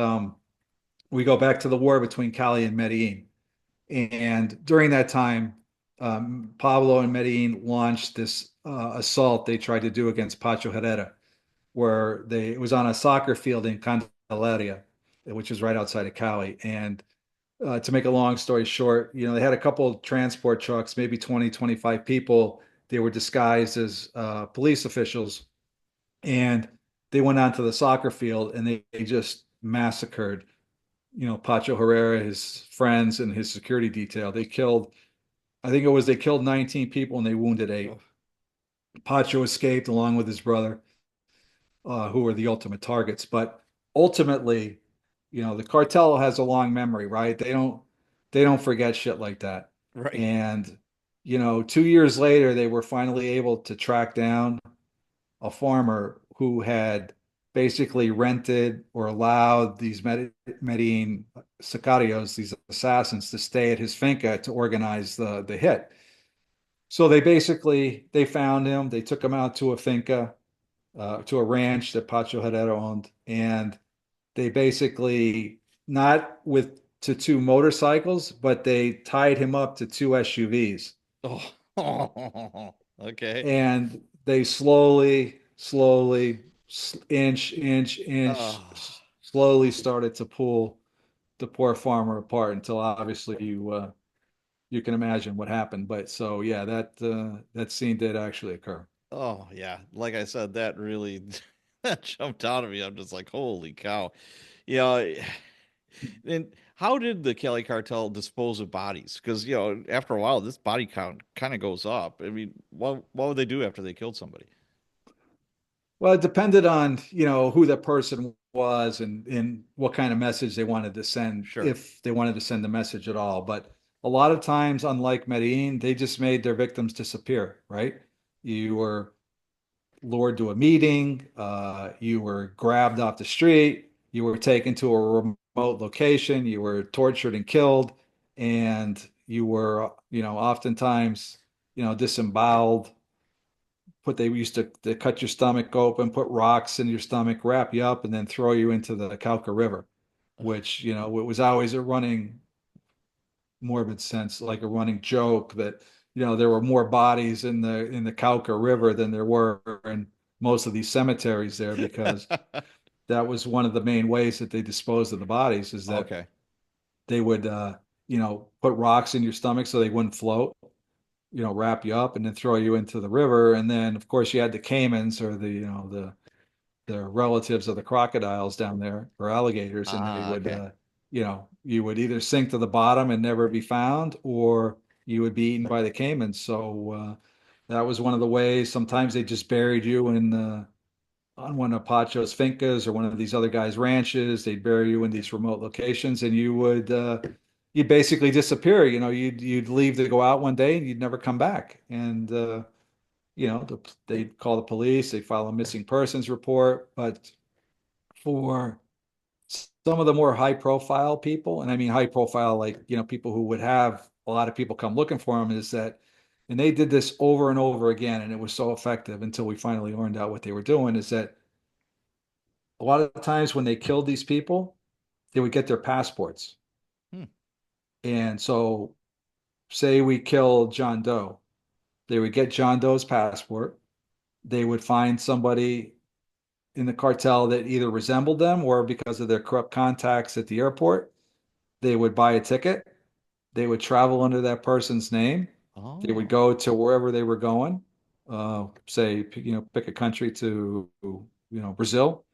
we go back to the war between Cali and Medellin. And during that time, Pablo and Medellin launched this assault they tried to do against Pacho Herrera, where it was on a soccer field in Candelaria, which is right outside of Cali. And to make a long story short, they had a couple of transport trucks, maybe 20, 25 people. They were disguised as police officials, and they went onto the soccer field and they just massacred, Pacho Herrera, his friends, and his security detail. I think they killed 19 people and they wounded Oh, eight. Pacho escaped along with his brother, who were the ultimate targets. But ultimately, the cartel has a long memory, right? They don't forget shit like that. right. And 2 years later, they were finally able to track down a farmer who had basically rented or allowed these Medellin sicarios, these assassins, to stay at his finca to organize the hit. So they found him. They took him out to a finca, to a ranch that Pacho Herrera owned, and they basically not with to two motorcycles, but they tied him up to two SUVs, Oh, okay. and they slowly, inch, Oh, slowly started to pull the poor farmer apart until obviously you can imagine what happened. But so yeah, that scene did actually occur. oh, yeah. Like I said, that really that jumped out at me. I'm just like, holy cow. Yeah. And how did the Cali Cartel dispose of bodies? Because, after a while, this body count kind of goes up. I mean, what would they do after they killed somebody? Well, it depended on, who the person was and what kind of message they wanted to send, Sure. if they wanted to send a message at all. But a lot of times, unlike Medellin, they just made their victims disappear, right? You were lured to a meeting, you were grabbed off the street, you were taken to a remote location, you were tortured and killed, and you were, oftentimes, disemboweled. They used to cut your stomach open, put rocks in your stomach, wrap you up, and then throw you into the Cauca River, which, it was always a running morbid sense, like a running joke that, there were more bodies in the Cauca River than there were in most of these cemeteries there, because that was one of the main ways that they disposed of the bodies, is that Okay. they would put rocks in your stomach so they wouldn't float, wrap you up and then throw you into the river. And then of course you had the caimans, or the relatives of the crocodiles down there, or alligators, and they Ah, would okay. you would either sink to the bottom and never be found, or you would be eaten by the caimans. So that was one of the ways. Sometimes they just buried you in on one of Pacho's fincas or one of these other guys' ranches. They'd bury you in these remote locations, and you'd basically disappear. You'd leave to go out one day and you'd never come back. And they'd call the police, they file a missing persons report. But for some of the more high profile people, and I mean high profile, like, people who would have a lot of people come looking for them, is that, and they did this over and over again, and it was so effective until we finally learned out what they were doing, is that a lot of times when they killed these people, they would get their passports. Hmm. And so, say we kill John Doe, they would get John Doe's passport. They would find somebody in the cartel that either resembled them or because of their corrupt contacts at the airport, they would buy a ticket. They would travel under that person's name. They would Oh. go to wherever they were going, say, pick a country to, Brazil.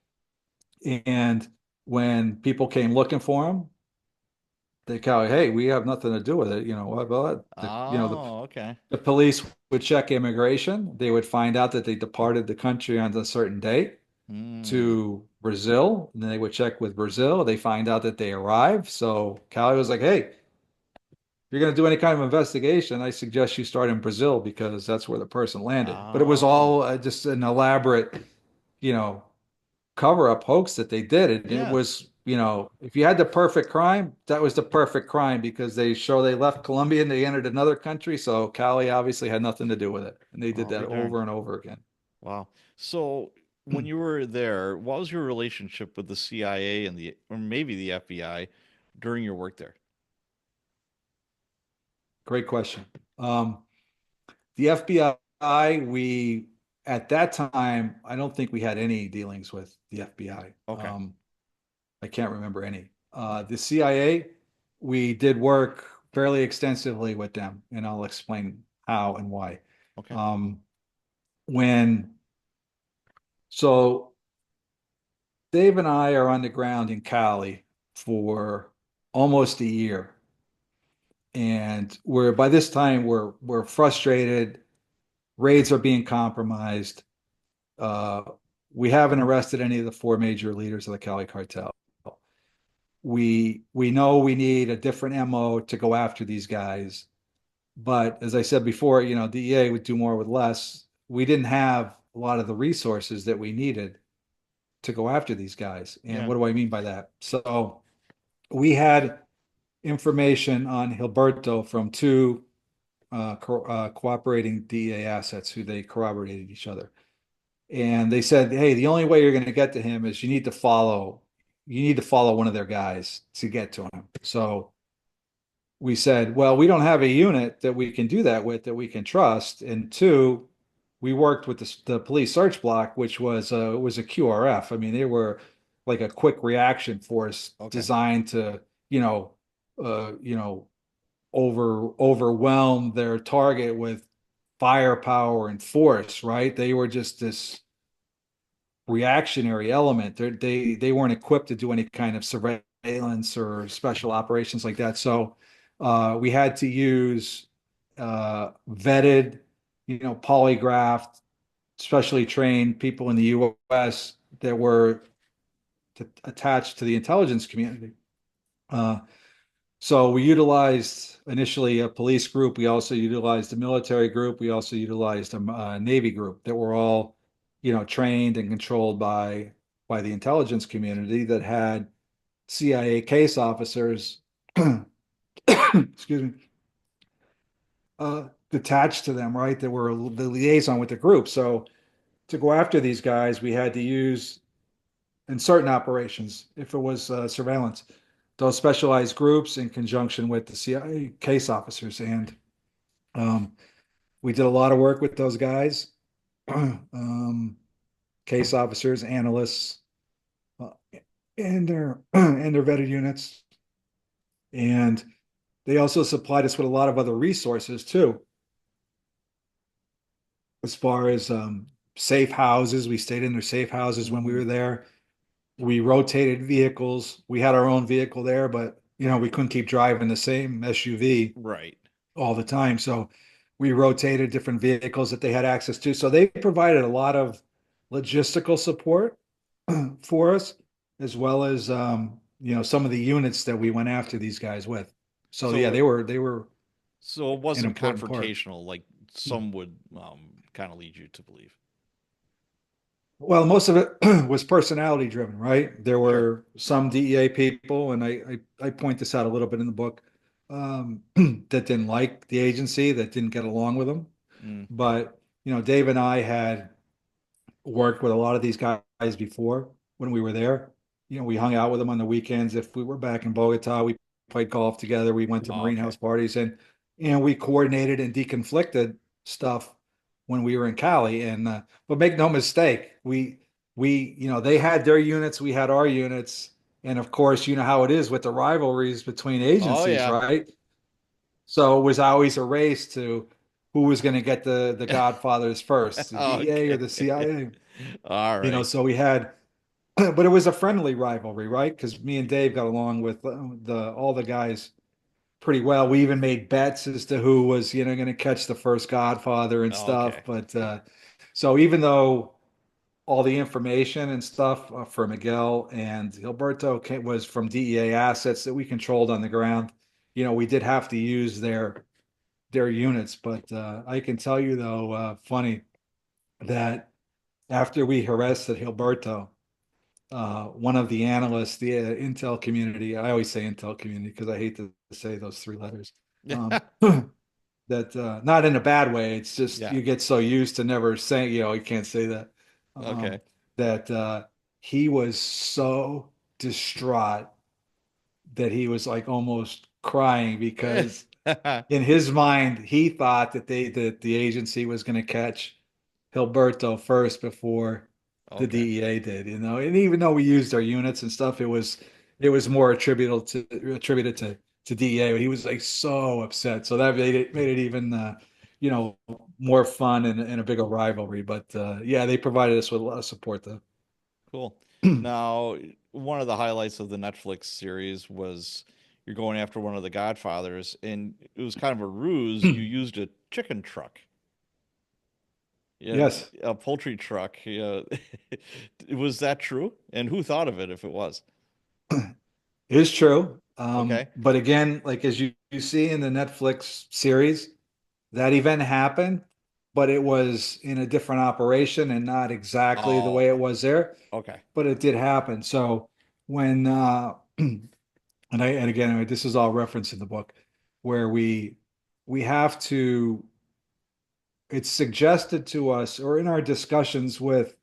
And when people came looking for them, they kind of, hey, we have nothing to do with it. Well, Oh, okay. the police would check immigration. They would find out that they departed the country on a certain date Hmm. to Brazil. And then they would check with Brazil. They find out that they arrived. So Cali was like, hey, you're going to do any kind of investigation, I suggest you start in Brazil because that's where the person landed. But it was Oh, all just an elaborate, you know, cover up hoax that they did. And it yeah. was, if you had the perfect crime, that was the perfect crime because they show they left Colombia and they entered another country. So Cali obviously had nothing to do with it. And they did I'll that be darned. over and over again. Wow. So when you were there, what was your relationship with the CIA and or maybe the FBI during your work there? Great question. The FBI, at that time, I don't think we had any dealings with the FBI. Okay. I can't remember any. The CIA, we did work fairly extensively with them, and I'll explain how and why. Okay. Um, when so Dave and I are on the ground in Cali for almost a year, and we're by this time we're frustrated. Raids are being compromised. Uh, we haven't arrested any of the four major leaders of the Cali Cartel. We know we need a different MO to go after these guys. But as I said before, DEA would do more with less. We didn't have a lot of the resources that we needed to go after these guys. And Yeah. what do I mean by that? So we had information on Gilberto from two cooperating DEA assets who they corroborated each other. And they said, hey, the only way you're going to get to him is you need to follow one of their guys to get to him. So we said, well, we don't have a unit that we can do that with that we can trust. And two, we worked with the police search block, which was a QRF. I mean, they were like a quick reaction force Okay. designed to, you know, uh, you know, overwhelm their target with firepower and force, right? They were just this reactionary element. They weren't equipped to do any kind of surveillance or special operations like that. So we had to use vetted, polygraphed, specially trained people in the U.S. that were attached to the intelligence community. Uh, so we utilized initially a police group. We also utilized a military group. We also utilized a Navy group that were all, trained and controlled by the intelligence community that had CIA case officers, excuse me, detached to them, right? That were the liaison with the group. So to go after these guys, we had to use in certain operations, if it was surveillance, those specialized groups in conjunction with the CIA case officers. And um, we did a lot of work with those guys, case officers, analysts, uh, and their vetted units. And they also supplied us with a lot of other resources too, as far as safe houses. We stayed in their safe houses when we Mm, were there. We rotated vehicles. We had our own vehicle there, but we couldn't keep driving the same SUV right. all the time. So we rotated different vehicles that they had access to. So they provided a lot of logistical support for us, as well as some of the units that we went after these guys with. So yeah, So they were so it an wasn't important part. confrontational like some would kind of lead you to believe. Well, most of it was personality driven, right? There Sure. were some DEA people, and I point this out a little bit in the book, that didn't like the agency, that didn't get along with them. Mm, But Dave and I had worked with a lot of these guys before when we were there. We hung out with them on the weekends. If we were back in Bogota, we played golf together. We went to oh, marine okay. house parties and we coordinated and deconflicted stuff when we were in Cali. And but make no mistake, they had their units, we had our units, and of course, you know how it is with the rivalries between Oh agencies, yeah. right? So it was always a race to who was going to get the Godfathers first, the DEA or Okay. the CIA. All right. So we had, but it was a friendly rivalry, right? Because me and Dave got along with the all the guys pretty well. We even made bets as to who was, going to catch the first Godfather and stuff. Okay. But so even though all the information and stuff for Miguel and Gilberto was from DEA assets that we controlled on the ground, we did have to use their units. But I can tell you though, funny that after we arrested Gilberto, one of the analysts, the Intel community, I always say Intel community because I hate to say those three letters. Um, that not in a bad way. It's just Yeah. you get so used to never saying, you can't say that. Um, Okay. that he was so distraught that he was like almost crying because in his mind he thought that the agency was going to catch Hilberto first before the Okay. DEA did, and even though we used our units and stuff, it was more attributed to DEA. He was like so upset, so that made it even you know more fun and a bigger rivalry. But yeah, they provided us with a lot of support though. Cool. Now, one of the highlights of the Netflix series was you're going after one of the Godfathers, and it was kind of a ruse. You used a chicken truck, yeah, Yes, a poultry truck. Yeah. Was that true? And who thought of it if it was? it is true. Okay. But again, like as you see in the Netflix series, that event happened, but it was in a different operation and not exactly the way it Oh, was there, okay. but it did happen. So when and again, this is all referenced in the book, where we have to it's suggested to us or in our discussions with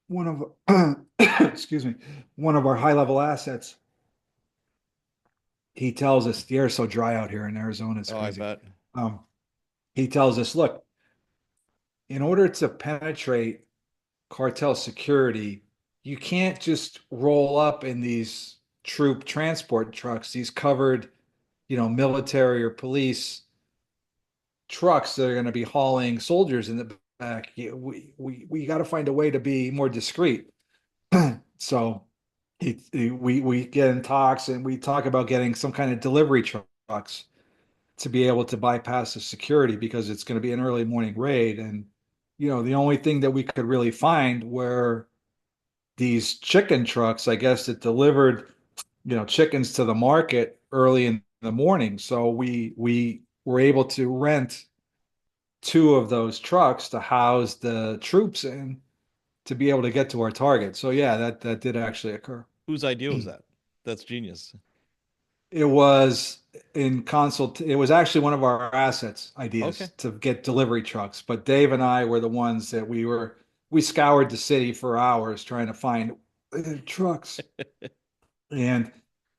one of excuse me, one of our high level assets, he tells us the air's so dry out here in Arizona, it's Oh, I crazy. bet. Um, he tells us, look, in order to penetrate cartel security, you can't just roll up in these troop transport trucks, these covered, military or police trucks that are going to be hauling soldiers in the back. We got to find a way to be more discreet. So we get in talks and we talk about getting some kind of delivery trucks to be able to bypass the security because it's going to be an early morning raid. And, the only thing that we could really find were these chicken trucks, I guess, that delivered, chickens to the market early in the morning. So we were able to rent two of those trucks to house the troops in to be able to get to our target. So yeah, that did actually occur. Whose idea was that? That's genius. It was it was actually one of our assets Okay. ideas to get delivery trucks, but Dave and I were the ones that we scoured the city for hours trying to find trucks, and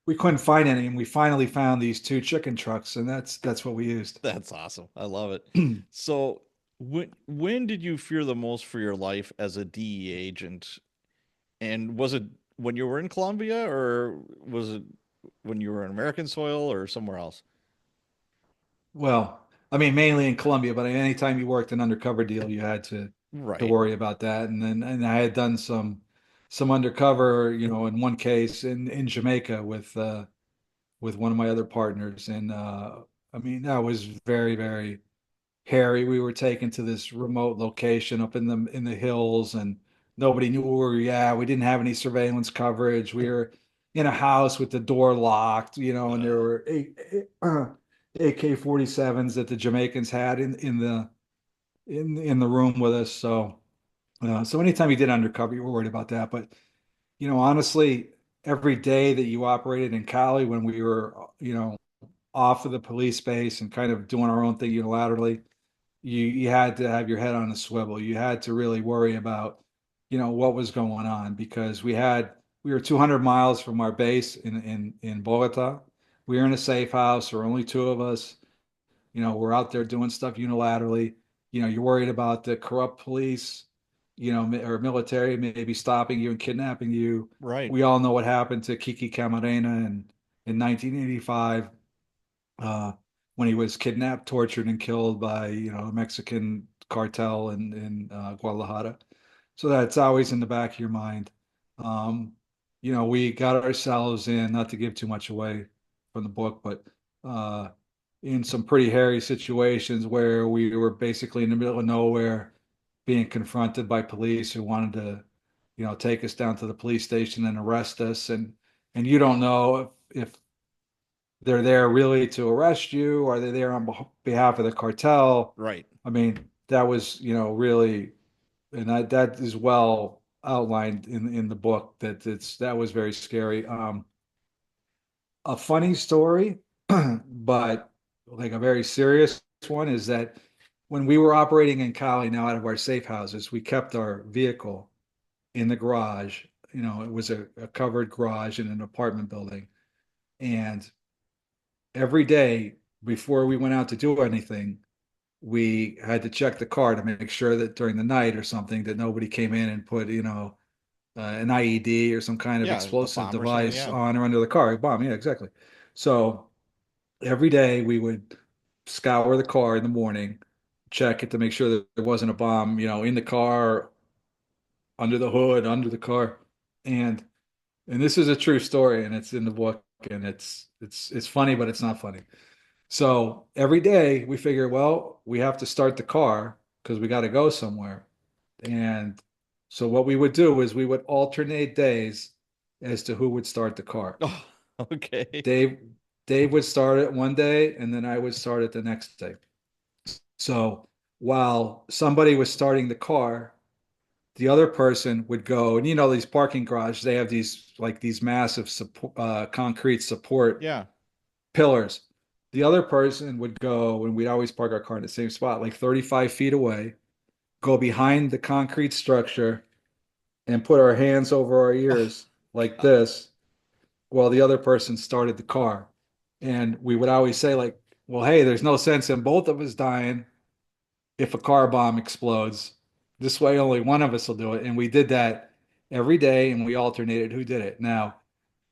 we couldn't find any, and we finally found these two chicken trucks, and that's what we used. That's awesome. I love it. So, when did you fear the most for your life as a DEA agent? And was it when you were in Colombia, or was it when you were in American soil, or somewhere else? Well, I mean, mainly in Colombia, but anytime you worked an undercover deal, you had to Right. worry about that. And I had done some undercover, in one case in Jamaica with one of my other partners, and I mean that was very very hairy. We were taken to this remote location up in the hills, and nobody knew where we were. Yeah, we didn't have any surveillance coverage. We were in a house with the door locked, and there Uh, were AK-47s that the Jamaicans had in the room with us. So anytime you did undercover, you were worried about that. But honestly, every day that you operated in Cali when we were off of the police base and kind of doing our own thing unilaterally, you had to have your head on a swivel. You had to really worry about, what was going on because we were 200 miles from our base in Bogota. We were in a safe house. There were only two of us. We're out there doing stuff unilaterally. You're worried about the corrupt police. or military maybe stopping you and kidnapping you. Right. We all know what happened to Kiki Camarena in 1985, uh, when he was kidnapped, tortured, and killed by the Mexican cartel in Guadalajara. So that's always in the back of your mind. Um, we got ourselves in, not to give too much away from the book, but uh, in some pretty hairy situations where we were basically in the middle of nowhere, being confronted by police who wanted to, take us down to the police station and arrest us, and you don't know if they're there really to arrest you, or are they there on behalf of the cartel? Right. I mean, that was, really, and that is well outlined in the book, that was very scary. A funny story, but like a very serious one, is that when we were operating in Cali now out of our safe houses, we kept our vehicle in the garage. It was a covered garage in an apartment building. And every day before we went out to do anything, we had to check the car to make sure that during the night or something that nobody came in and put, an IED or some kind of Yeah, a explosive bomb or something. device Yeah. on or under the car. A bomb, yeah, exactly. So every day we would scour the car in the morning, check it to make sure that there wasn't a bomb, in the car, under the hood, under the car. And and this is a true story, and it's in the book, and it's funny, but it's not funny. So every day we figure, well, we have to start the car because we got to go somewhere. And so what we would do is we would alternate days as to who would start the car. Oh, okay. Dave Dave would start it one day, and then I would start it the next day. So while somebody was starting the car, the other person would go, and these parking garages, they have these massive support, concrete support Yeah. pillars. The other person would go, and we'd always park our car in the same spot, like 35 feet away, go behind the concrete structure and put our hands over our Oh, ears like God. this while the other person started the car. And we would always say, like, well, hey, there's no sense in both of us dying if a car bomb explodes. This way, only one of us will do it. And we did that every day, and we alternated who did it. Now,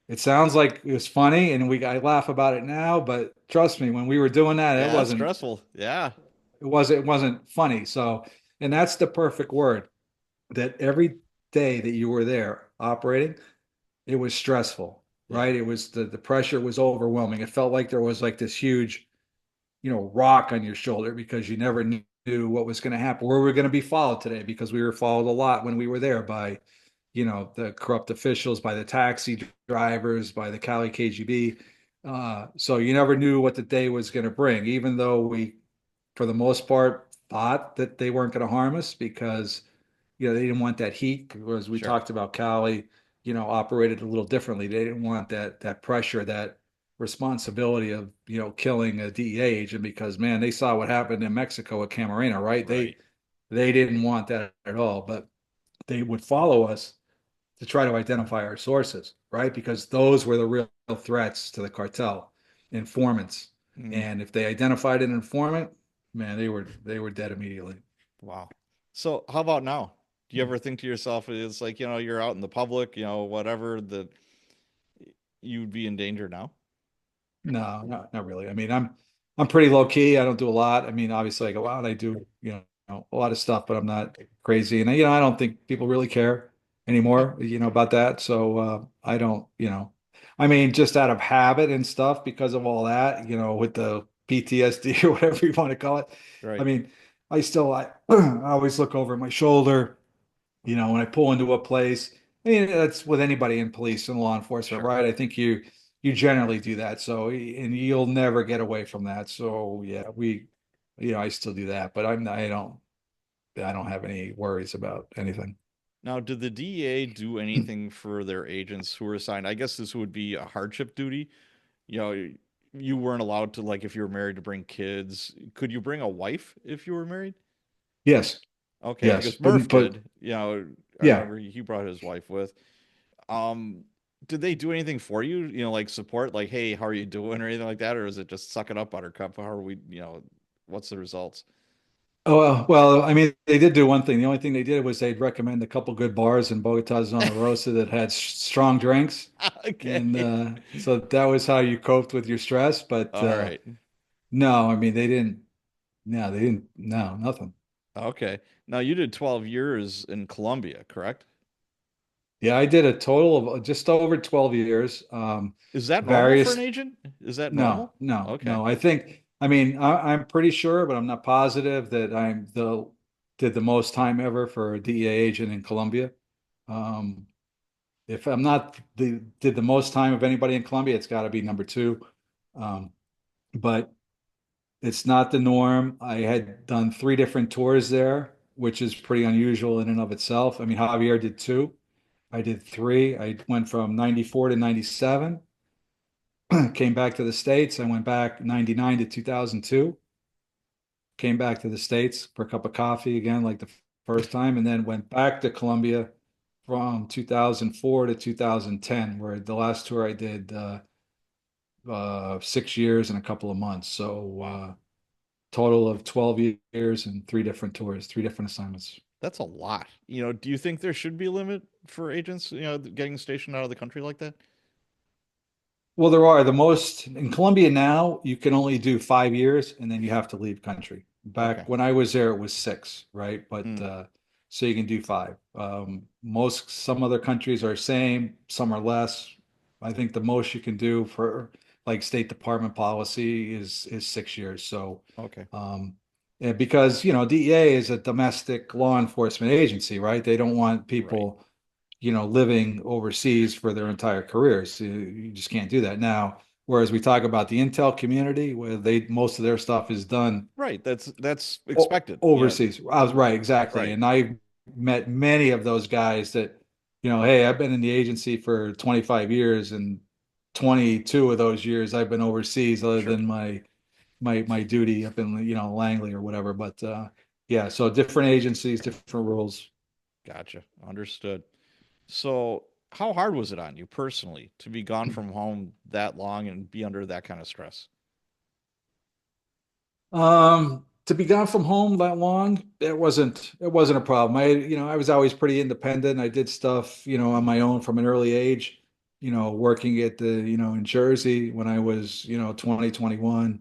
it sounds like it was funny, and I laugh about it now, but trust me, when we were doing that, it Yeah, it's wasn't stressful. Yeah. it wasn't funny. So, and that's the perfect word, that every day that you were there operating, it was stressful, Yeah. right? It was the pressure was overwhelming. It felt like there was like this huge, rock on your shoulder because you never knew what was going to happen. Where we were going to be followed today, because we were followed a lot when we were there by, the corrupt officials, by the taxi drivers, by the Cali KGB. So you never knew what the day was going to bring, even though we, for the most part, thought that they weren't going to harm us because, they didn't want that heat. As we Sure. talked about, Cali, operated a little differently. They didn't want that pressure, that responsibility of, killing a DEA agent, because man, they saw what happened in Mexico at Camarena, right? They Right. they didn't want that at all, but they would follow us to try to identify our sources, right? Because those were the real threats to the cartel, informants. Mm, And if they identified an informant, man, they were dead immediately. wow. So, how about now? Do you ever think to yourself, it's like, you're out in the public, whatever, that you'd be in danger now? No, not really. I mean, I'm pretty low key. I don't do a lot. I mean, obviously I go out, I do, a lot of stuff, but I'm not crazy. And I don't think people really care Okay. anymore, about that. So I don't, I mean, just out of habit and stuff because of all that, with the PTSD or whatever you want to call it. I Right. mean, I always look over my shoulder, when I pull into a place. I mean, that's with anybody in police and law enforcement, Sure. right? I think you generally do that. So, and you'll never get away from that. So, yeah, I still do that, but I don't have any worries about anything. Now, did the DEA do anything for their agents who were assigned? I guess this would be a hardship duty. You know, you weren't allowed to, like, if you were married, to bring kids. Could you bring a wife if you were married? Yes, Okay, yes, because Murph but did. I yeah, remember he brought his wife with. Um, did they do anything for you? Like support, like, hey, how are you doing, or anything like that, or is it just suck it up, Buttercup? How are we? What's the results? Oh, well, I mean, they did do one thing. The only thing they did was they'd recommend a couple good bars in Bogota Zona Rosa that had strong drinks. And Okay. so that was how you coped with your stress. But All right. no, I mean, they didn't, no, nothing. Okay. Now you did 12 years in Colombia, correct? Yeah, I did a total of just over 12 years. Is that normal for an Various, agent? Is that no, normal? no, Okay. no. I mean, I'm pretty sure, but I'm not positive that did the most time ever for a DEA agent in Colombia. Um, if I'm not did the most time of anybody in Colombia, it's got to be number two. Um, but it's not the norm. I had done three different tours there, which is pretty unusual in and of itself. I mean, Javier did two. I did three. I went from 94 to 97, came back to the States. I went back 99 to 2002, came back to the States for a cup of coffee again, like the first time, and then went back to Colombia from 2004 to 2010, where the last tour I did 6 years and a couple of months. So total of 12 years and three different tours, three different assignments. That's a lot. Do you think there should be a limit for agents, getting stationed out of the country like that? Well, there are the most in Colombia now, you can only do 5 years and then you have to leave country. Okay. Back when I was there, it was six, right? But Mm, so you can do five. Some other countries are same, some are less. I think the most you can do for like State Department policy is 6 years. So, okay. um, yeah, because DEA is a domestic law enforcement agency, right? They don't want Right. people living overseas for their entire careers. You just can't do that now. Whereas we talk about the intel community, where they most of their stuff is done Right. That's expected. overseas. I was right, exactly. Right. And I met many of those guys that, hey, I've been in the agency for 25 years, and 22 of those years I've been overseas, other Sure. than my duty up in Langley or whatever. But yeah, so different agencies, different rules. Gotcha. Understood. So, how hard was it on you personally to be gone from home that long and be under that kind of stress? To be gone from home that long, it wasn't a problem. I was always pretty independent. I did stuff, on my own from an early age, working in Jersey when I was, 20, 21,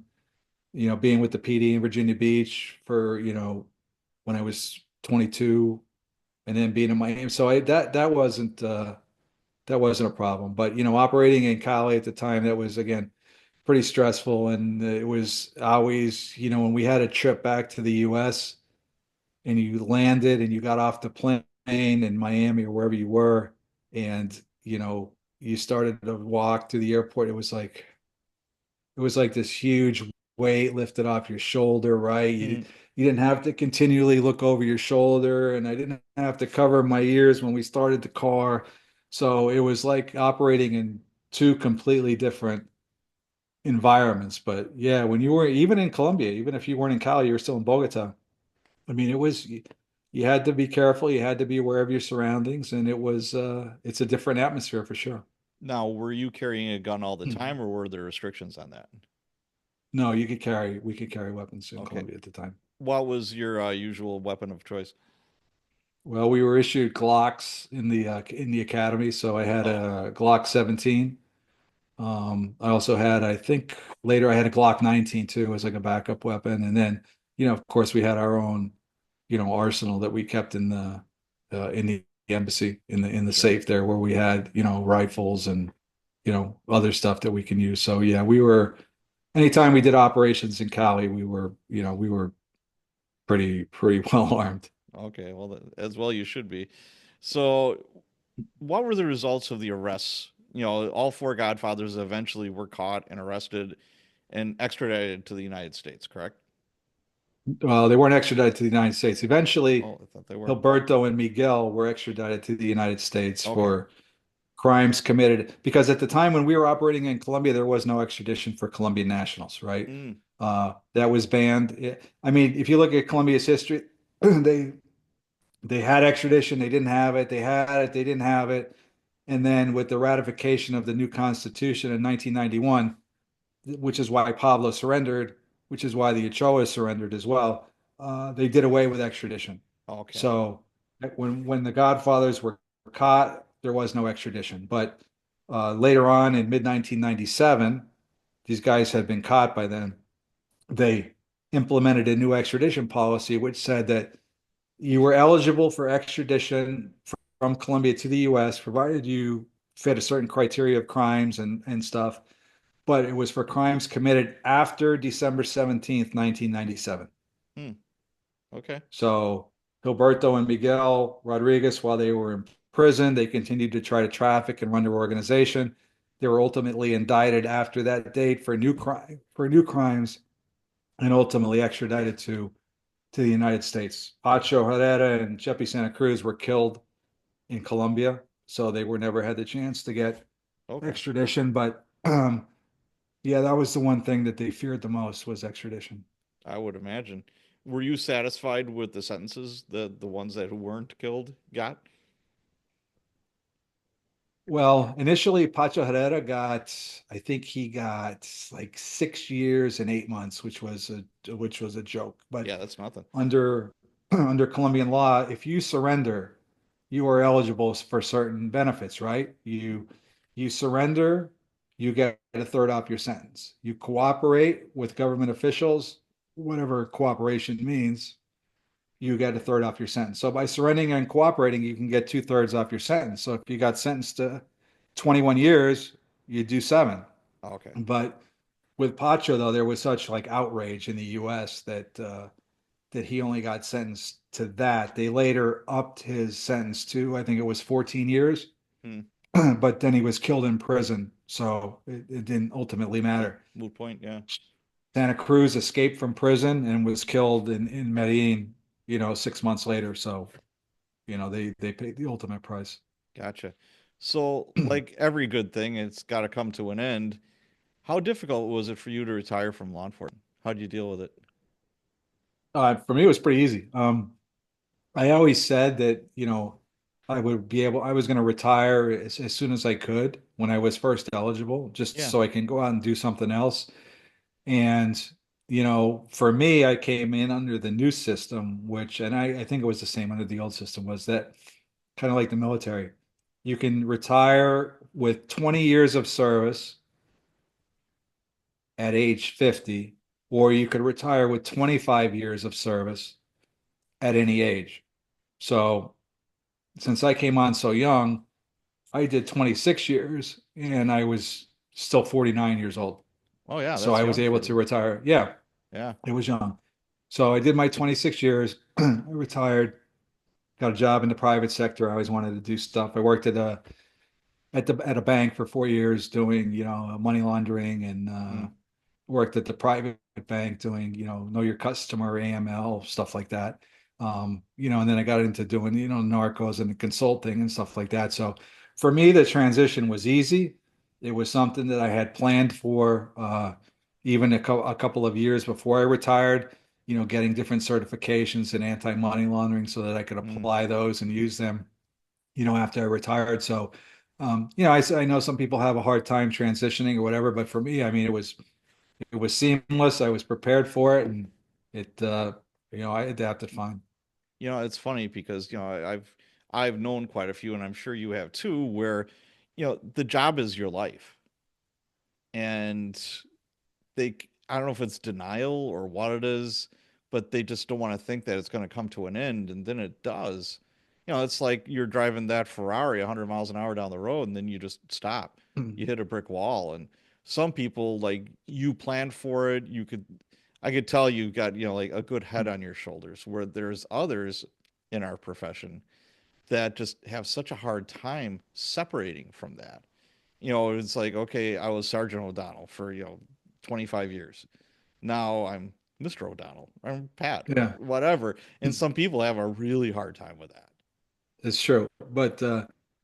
being with the PD in Virginia Beach for, when I was 22, and then being in Miami. So that wasn't a problem. But, operating in Cali at the time, that was again pretty stressful. And it was always, when we had a trip back to the US and you landed and you got off the plane in Miami or wherever you were, and, you started to walk to the airport, it was like this huge weight lifted off your shoulder, right? Mm, You didn't have to continually look over your shoulder, and I didn't have to cover my ears when we started the car. So it was like operating in two completely different environments. But yeah, when you were even in Colombia, even if you weren't in Cali, you were still in Bogota. I mean, you had to be careful, you had to be aware of your surroundings, and it's a different atmosphere for sure. Now, were you carrying a gun all the time, or were there restrictions on that? No, we could carry weapons in Okay. Colombia at the time. What was your usual weapon of choice? Well, we were issued Glocks in the academy, so I had Oh, a Glock 17. I also had, I think later I had a Glock 19 too as like a backup weapon, and then of course we had our own arsenal that we kept in the embassy in the sure. safe there, where we had rifles and other stuff that we can use. So yeah, we were anytime we did operations in Cali, we were pretty well armed. Okay. Well, as well you should be. So, what were the results of the arrests? All four Godfathers eventually were caught and arrested and extradited to the United States, correct? They weren't extradited to the United States. Eventually, Oh, I thought they were. Gilberto and Miguel were extradited to the United States Okay. for crimes committed, because at the time when we were operating in Colombia, there was no extradition for Colombian nationals, right? Mm, That was banned. I mean, if you look at Colombia's history, they had extradition, they didn't have it, they had it, they didn't have it. And then with the ratification of the new constitution in 1991, which is why Pablo surrendered, which is why the Ochoas surrendered as well. they did away with extradition. Okay. So when the Godfathers were caught, there was no extradition. But later on in mid 1997, these guys had been caught by then. They implemented a new extradition policy, which said that you were eligible for extradition from Colombia to the U.S. provided you fit a certain criteria of crimes and stuff. But it was for crimes committed after December 17th, 1997. Hmm. Okay. So Gilberto and Miguel Rodriguez, while they were in prison, they continued to try to traffic and run their organization. They were ultimately indicted after that date for new crimes and ultimately extradited to the United States. Pacho Herrera and Chepe Santa Cruz were killed in Colombia, so they were never had the chance to get Okay. extradition. But yeah, that was the one thing that they feared the most was extradition. I would imagine. Were you satisfied with the sentences the ones that weren't killed got? Well, initially Pacho Herrera got, I think he got like 6 years and 8 months, which was a joke. But Yeah, that's nothing. under under Colombian law, if you surrender, you are eligible for certain benefits, right? You surrender, you get a third off your sentence. You cooperate with government officials, whatever cooperation means, you get a third off your sentence. So by surrendering and cooperating, you can get two-thirds off your sentence. So if you got sentenced to 21 years, you do 7. Okay. But with Pacho, though, there was such like outrage in the U.S. that he only got sentenced to that. They later upped his sentence to, I think it was 14 years, Hmm. but then he was killed in prison. So it didn't ultimately Oh, matter. moot point. Yeah. Santa Cruz escaped from prison and was killed in Medellin, 6 months later. So, they paid the ultimate price. Gotcha. So, like every good thing, it's got to come to an end. How difficult was it for you to retire from law enforcement? How did you deal with it? For me, it was pretty easy. I always said that, I was going to retire as soon as I could when I was first eligible, just Yeah. so I can go out and do something else. And, for me, I came in under the new system, and I think it was the same under the old system, was that kind of like the military. You can retire with 20 years of service at age 50, or you could retire with 25 years of service at any age. So since I came on so young, I did 26 years and I was still 49 years old. Oh, yeah, So that's I was young able for. to retire. Yeah, Yeah. it was young. So I did my 26 years. I retired, got a job in the private sector. I always wanted to do stuff. I worked at a bank for 4 years doing, money laundering and Mm. worked at the private bank doing, know your customer, AML, stuff like that. And then I got into doing, narcos and consulting and stuff like that. So for me, the transition was easy. It was something that I had planned for even a couple of years before I retired, getting different certifications in anti-money laundering so that I could Mm. apply those and use them, after I retired. So, I know some people have a hard time transitioning or whatever, but for me, I mean, it was seamless. I was prepared for it, and it I adapted fine. It's funny because I've known quite a few, and I'm sure you have too, where the job is your life, and I don't know if it's denial or what it is, but they just don't want to think that it's going to come to an end, and then it does. It's like you're driving that Ferrari 100 miles an hour down the road, and then you just stop. You hit a brick wall, and some people like you planned for it. I could tell you got like a good head on your shoulders. Where there's others in our profession that just have such a hard time separating from that. It's like, okay, I was Sergeant O'Donnell for, 25 years. Now I'm Mr. O'Donnell. I'm Pat or Yeah, whatever. And some people have a really hard time with that. it's true. But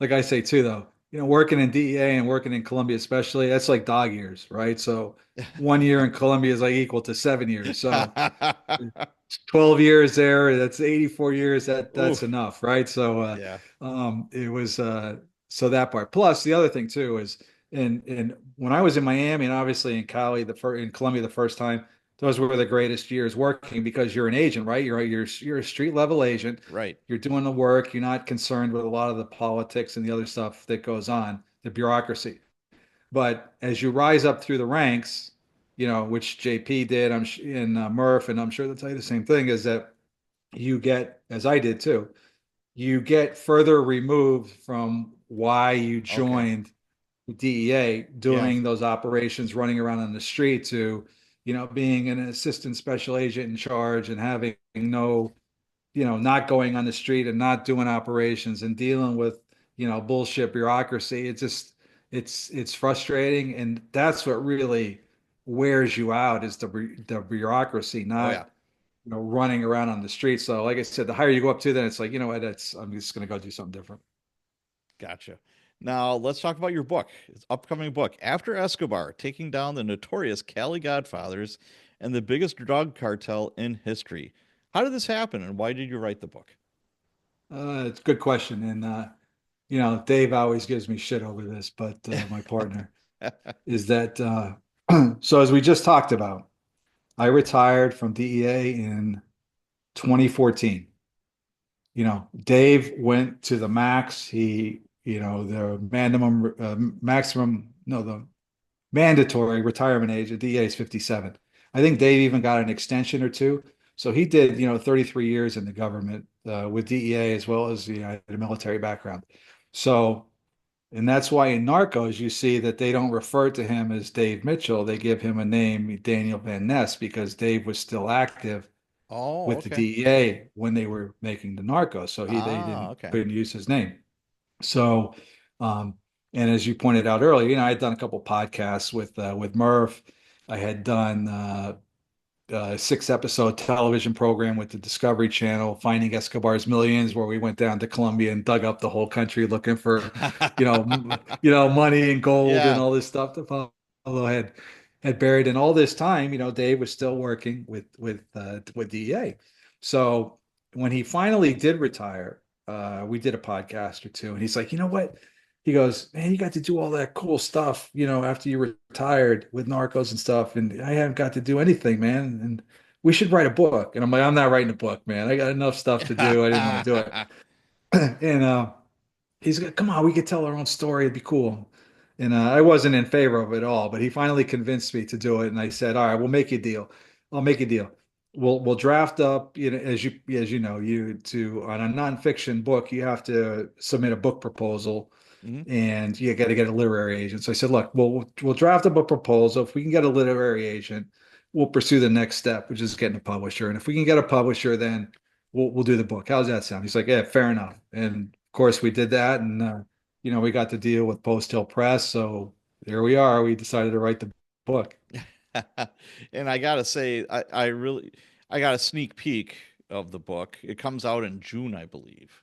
like I say too, though, working in DEA and working in Colombia, especially, that's like dog years, right? So 1 year in Colombia is like equal to 7 years. So 12 years there, that's 84 years. That's Oof. enough, right? So Yeah. it was so that part. Plus the other thing too is in when I was in Miami and obviously in Cali in Colombia the first time, those were the greatest years working because you're an agent, right? You're a street level agent. Right. You're doing the work. You're not concerned with a lot of the politics and the other stuff that goes on, the bureaucracy. But as you rise up through the ranks, which JP did, in Murph, and I'm sure they'll tell you the same thing, is that you get, as I did too, you get further removed from why you Okay. joined the DEA, Yeah. doing those operations, running around on the street, to, being an assistant special agent in charge and having no, not going on the street and not doing operations and dealing with, bullshit bureaucracy. It's frustrating. And that's what really wears you out, is the bureaucracy, Oh yeah. not, running around on the street. So like I said, the higher you go up to, then it's like, you know what, I'm just going to go do something different. Gotcha. Now let's talk about your book. It's upcoming book. After Escobar, taking down the notorious Cali Godfathers and the biggest drug cartel in history. How did this happen and why did you write the book? It's a good question. And, Dave always gives me shit over this, but my partner is that, so as we just talked about, I retired from DEA in 2014. Dave went to the max. The the mandatory retirement age of DEA is 57. I think Dave even got an extension or two. So he did, 33 years in the government with DEA, as well as, the military background. So, and that's why in Narcos, you see that they don't refer to him as Dave Mitchell. They give him a name, Daniel Van Ness, because Dave was still active Oh, with the okay. DEA when they were making the Narcos. So they Ah, didn't okay. couldn't use his name. So, um, and as you pointed out earlier, I had done a couple podcasts with Murph. I had done a 6 episode television program with the Discovery Channel, Finding Escobar's Millions, where we went down to Colombia and dug up the whole country looking for, money and gold and Yeah. all this stuff that Pablo had buried. And all this time, Dave was still working with DEA. So when he finally did retire, we did a podcast or two, and he's like, you know what? He goes, man, you got to do all that cool stuff, after you retired with Narcos and stuff, and I haven't got to do anything, man. And we should write a book. And I'm like, I'm not writing a book, man. I got enough stuff to do. I didn't want to do it. And he's like, come on, we could tell our own story. It'd be cool. And I wasn't in favor of it at all, but he finally convinced me to do it. And I said, all right, we'll make you a deal. I'll make a deal. We'll draft up, you to on a nonfiction book, you have to submit a book proposal Mhm. and you got to get a literary agent. So I said, look, we'll draft up a proposal. If we can get a literary agent, we'll pursue the next step, which is getting a publisher. And if we can get a publisher, then we'll do the book. How's that sound? He's like, yeah, fair enough. And of course, we did that, and we got to deal with Post Hill Press. So there we are. We decided to write the book. And I gotta say, I got a sneak peek of the book. It comes out in June, I believe.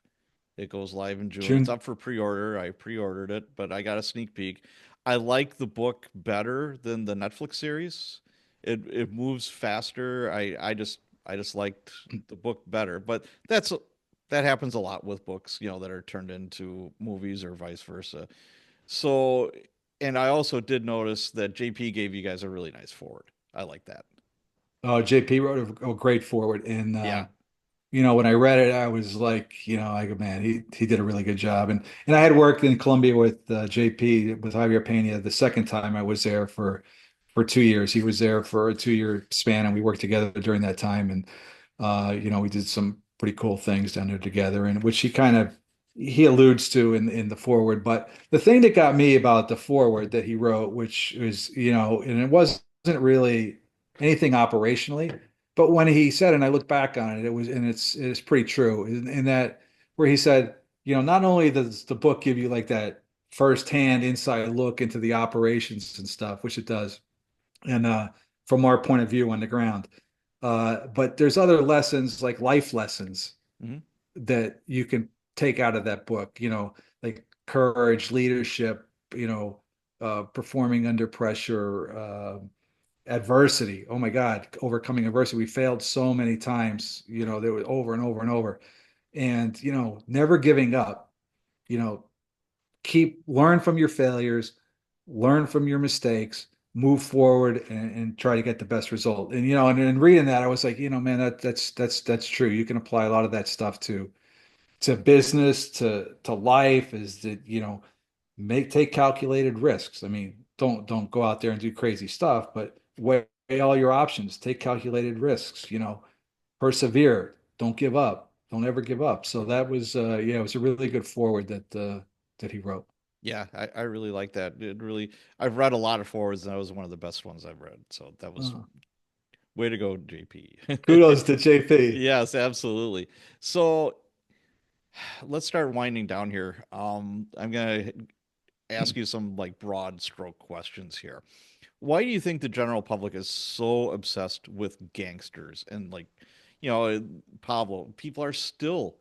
It goes live in June. It's June. up for pre-order. I pre-ordered it, but I got a sneak peek. I like the book better than the Netflix series. It moves faster. I just liked the book better. But that happens a lot with books, that are turned into movies or vice versa. So, and I also did notice that JP gave you guys a really nice forward. I like that. JP wrote a great forward, and Yeah. when I read it, I was like, man, he did a really good job. And I had worked in Colombia with JP, with Javier Pena, the second time I was there for 2 years. He was there for a 2 year span, and we worked together during that time. And we did some pretty cool things down there together, and which he alludes to in the forward. But the thing that got me about the forward that he wrote, which was, and it wasn't really anything operationally, but when he said, and I look back on it, it's pretty true in that, where he said, not only does the book give you like that firsthand inside look into the operations and stuff, which it does, and from our point of view on the ground, but there's other lessons, like life lessons, Hmm. that you can take out of that book, like courage, leadership, performing under pressure, adversity. Oh my God, overcoming adversity. We failed so many times, there was over and over and over. And, never giving up, you know, learn from your failures, learn from your mistakes, move forward and try to get the best result. And and reading that, I was like, man, that's true. You can apply a lot of that stuff to business, to life. Is that make take calculated risks. I mean, don't go out there and do crazy stuff, but weigh all your options. Take calculated risks. Persevere. Don't give up. Don't ever give up. So that was yeah, it was a really good forward that he wrote. Yeah, I really like that. It really, I've read a lot of forwards, and that was one of the best ones I've read. So that was Uh, way to go, JP. Kudos to JP. Yes, absolutely. So let's start winding down here. I'm gonna ask you some like broad stroke questions here. Why do you think the general public is so obsessed with gangsters and like, you know, Pablo? People are still,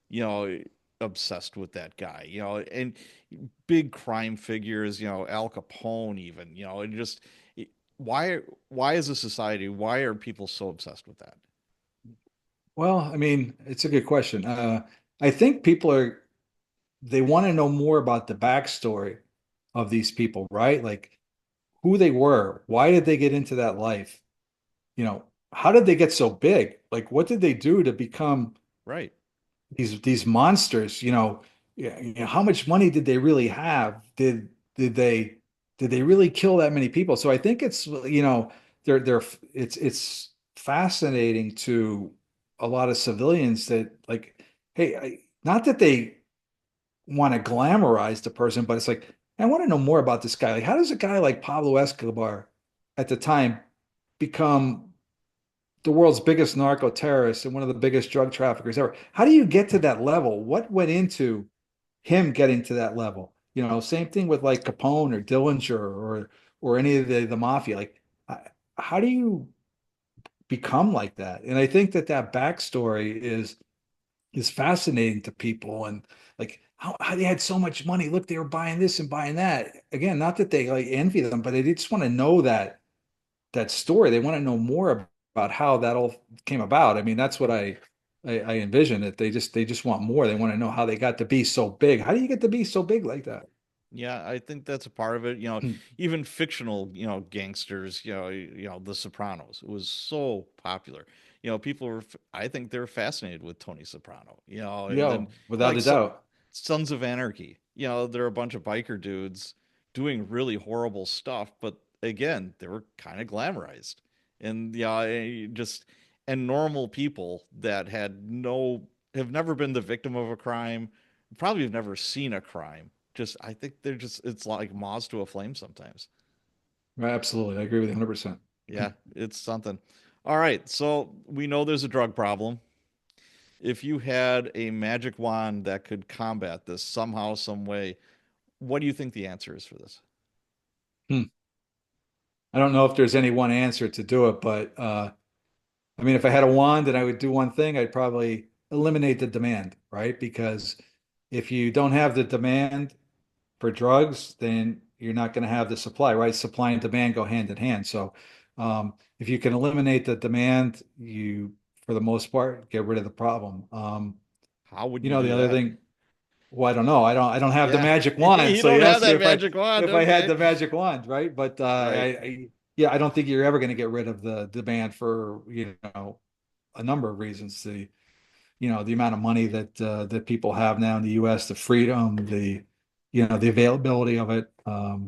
you know, obsessed with that guy, and big crime figures, Al Capone, even, and just why is a society, why are people so obsessed with that? Well, I mean, it's a good question. I think they want to know more about the backstory of these people, right? Like who they were, why did they get into that life? How did they get so big? Like, what did they do to become Right. these monsters? Yeah, how much money did they really have? Did they really kill that many people? So I think it's they're it's fascinating to a lot of civilians that like, hey, not that they want to glamorize the person, but it's like I want to know more about this guy. Like, how does a guy like Pablo Escobar at the time become the world's biggest narco terrorist and one of the biggest drug traffickers ever? How do you get to that level? What went into him getting to that level? Same thing with like Capone or Dillinger or any of the mafia. Like, how do you become like that? And I think that backstory is fascinating to people and like how they had so much money. Look, they were buying this and buying that. Again, not that they like envy them, but they just want to know that story. They want to know more about how that all came about. I mean, that's what I envision that they just want more. They want to know how they got to be so big. How do you get to be so big like that? Yeah, I think that's a part of it. Even fictional, gangsters, The Sopranos. It was so popular. People were, I think they were fascinated with Tony Soprano, and then Without like a doubt. Sons of Anarchy. They're a bunch of biker dudes doing really horrible stuff, but again, they were kind of glamorized. And just and normal people that have never been the victim of a crime, probably have never seen a crime. Just I think they're just it's like moths to a flame sometimes. Right, absolutely. I agree with you 100%. Yeah, it's something. All right, so we know there's a drug problem. If you had a magic wand that could combat this somehow, some way, what do you think the answer is for this? Hmm. I don't know if there's any one answer to do it, but I mean, if I had a wand and I would do one thing, I'd probably eliminate the demand, right? Because if you don't have the demand for drugs, then you're not going to have the supply, right? Supply and demand go hand in hand. So, if you can eliminate the demand, for the most part, get rid of the problem. How would you The do other that? thing, well, I don't know. I don't have the Yeah, magic wand. you So don't you have asked me that magic wand. if I had Okay, the magic wand, right? But right. yeah, I don't think you're ever going to get rid of the demand for, a number of reasons. The amount of money that people have now in the US, the freedom, the availability of it.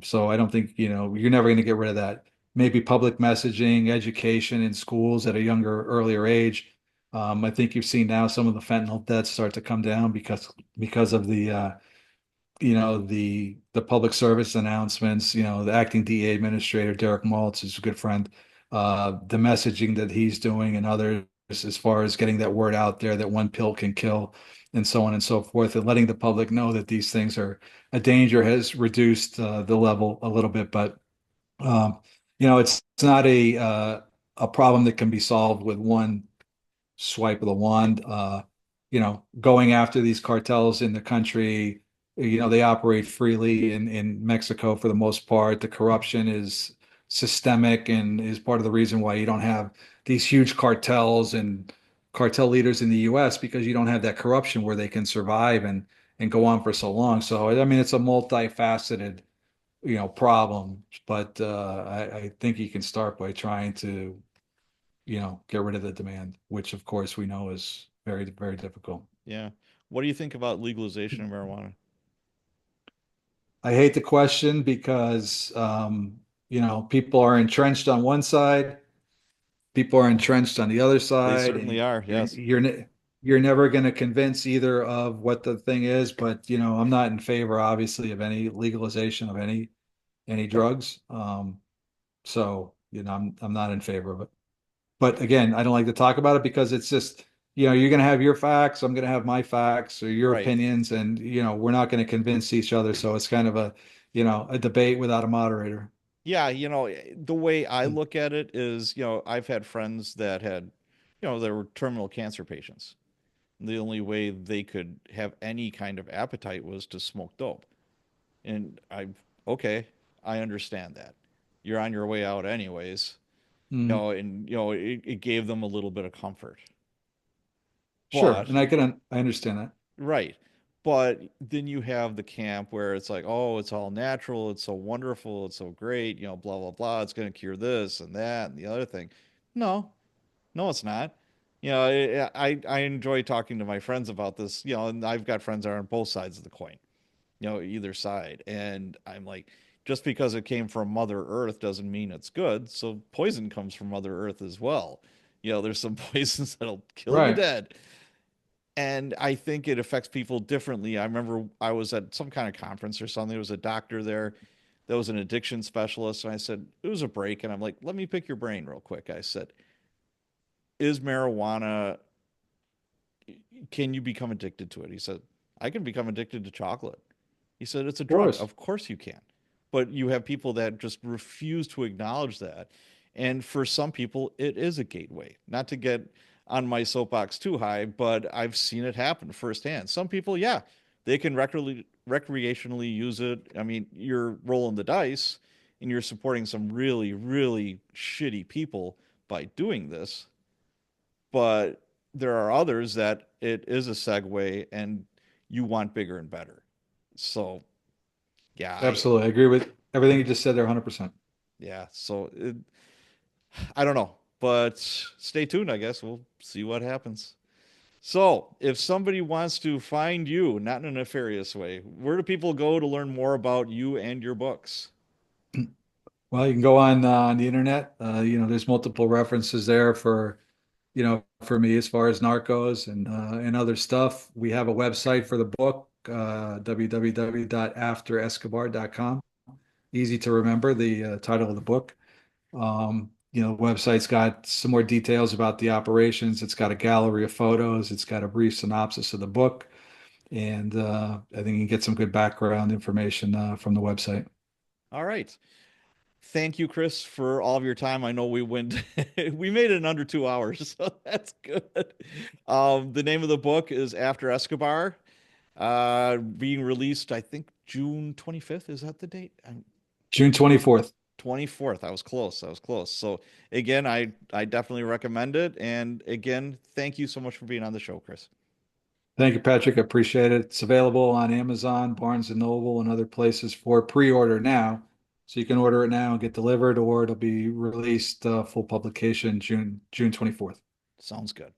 So I don't think, you're never going to get rid of that. Maybe public messaging, education in schools at a younger, earlier age. I think you've seen now some of the fentanyl deaths start to come down because of the public service announcements. The acting DEA administrator Derek Maltz is a good friend. The messaging that he's doing and others as far as getting that word out there that one pill can kill, and so on and so forth, and letting the public know that these things are a danger has reduced the level a little bit. But it's not a problem that can be solved with one swipe of the wand. Going after these cartels in the country, they operate freely in Mexico for the most part. The corruption is systemic and is part of the reason why you don't have these huge cartels and cartel leaders in the US because you don't have that corruption where they can survive and go on for so long. So, I mean, it's a multifaceted problem. But I think you can start by trying to, get rid of the demand, which of course we know is very, very difficult. Yeah. What do you think about legalization of marijuana? I hate the question because, people are entrenched on one side, people are entrenched on the other They side, certainly and are. you're Yes. you're you're never going to convince either of what the thing is. But I'm not in favor, obviously, of any legalization of any drugs. So I'm not in favor of it. But again, I don't like to talk about it because it's just, you're going to have your facts, I'm going to have my facts or your Right. opinions, and we're not going to convince each other. So it's kind of a debate without a moderator. Yeah, the way I look at it is, I've had friends that had, they were terminal cancer patients. The only way they could have any kind of appetite was to smoke dope. And okay, I understand that. You're on your way out anyways, Mm, and, it gave them a little bit of comfort. sure, But, and I understand that. right. But then you have the camp where it's like, oh, it's all natural, it's so wonderful, it's so great, blah, blah, blah, it's going to cure this and that and the other thing. No, no, it's not. I enjoy talking to my friends about this, and I've got friends that are on both sides of the coin, either side. And I'm like, just because it came from Mother Earth doesn't mean it's good. So poison comes from Mother Earth as well. There's some poisons that'll kill you Right. dead. And I think it affects people differently. I remember I was at some kind of conference or something. There was a doctor there that was an addiction specialist. And I said, it was a break. And I'm like, let me pick your brain real quick. I said, is marijuana, can you become addicted to it? He said, I can become addicted to chocolate. He said, it's a Of drug. course. Of course you can. But you have people that just refuse to acknowledge that. And for some people, it is a gateway. Not to get on my soapbox too high, but I've seen it happen firsthand. Some people, yeah, they can recreationally use it. I mean, you're rolling the dice and you're supporting some really, really shitty people by doing this. But there are others that it is a segue and you want bigger and better. So yeah, Absolutely. I agree with everything you just said there 100%. yeah. I don't know, but stay tuned. I guess we'll see what happens. So if somebody wants to find you, not in a nefarious way, where do people go to learn more about you and your books? Well, you can go on the internet. There's multiple references there for me as far as Narcos and other stuff. We have a website for the book, www.afterescobar.com. Easy to remember the title of the book. The website's got some more details about the operations. It's got a gallery of photos. It's got a brief synopsis of the book, and I think you can get some good background information from the website. All right. Thank you, Chris, for all of your time. I know we went, we made it in under 2 hours, so that's good. The name of the book is After Escobar, being released, I think June 25th. Is that the date? June 24th. 24th. I was close. I was close. So again, I definitely recommend it. And again, thank you so much for being on the show, Chris. Thank you, Patrick. I appreciate it. It's available on Amazon, Barnes and Noble, and other places for pre-order now. So you can order it now and get delivered, or it'll be released full publication June 24th. Sounds good.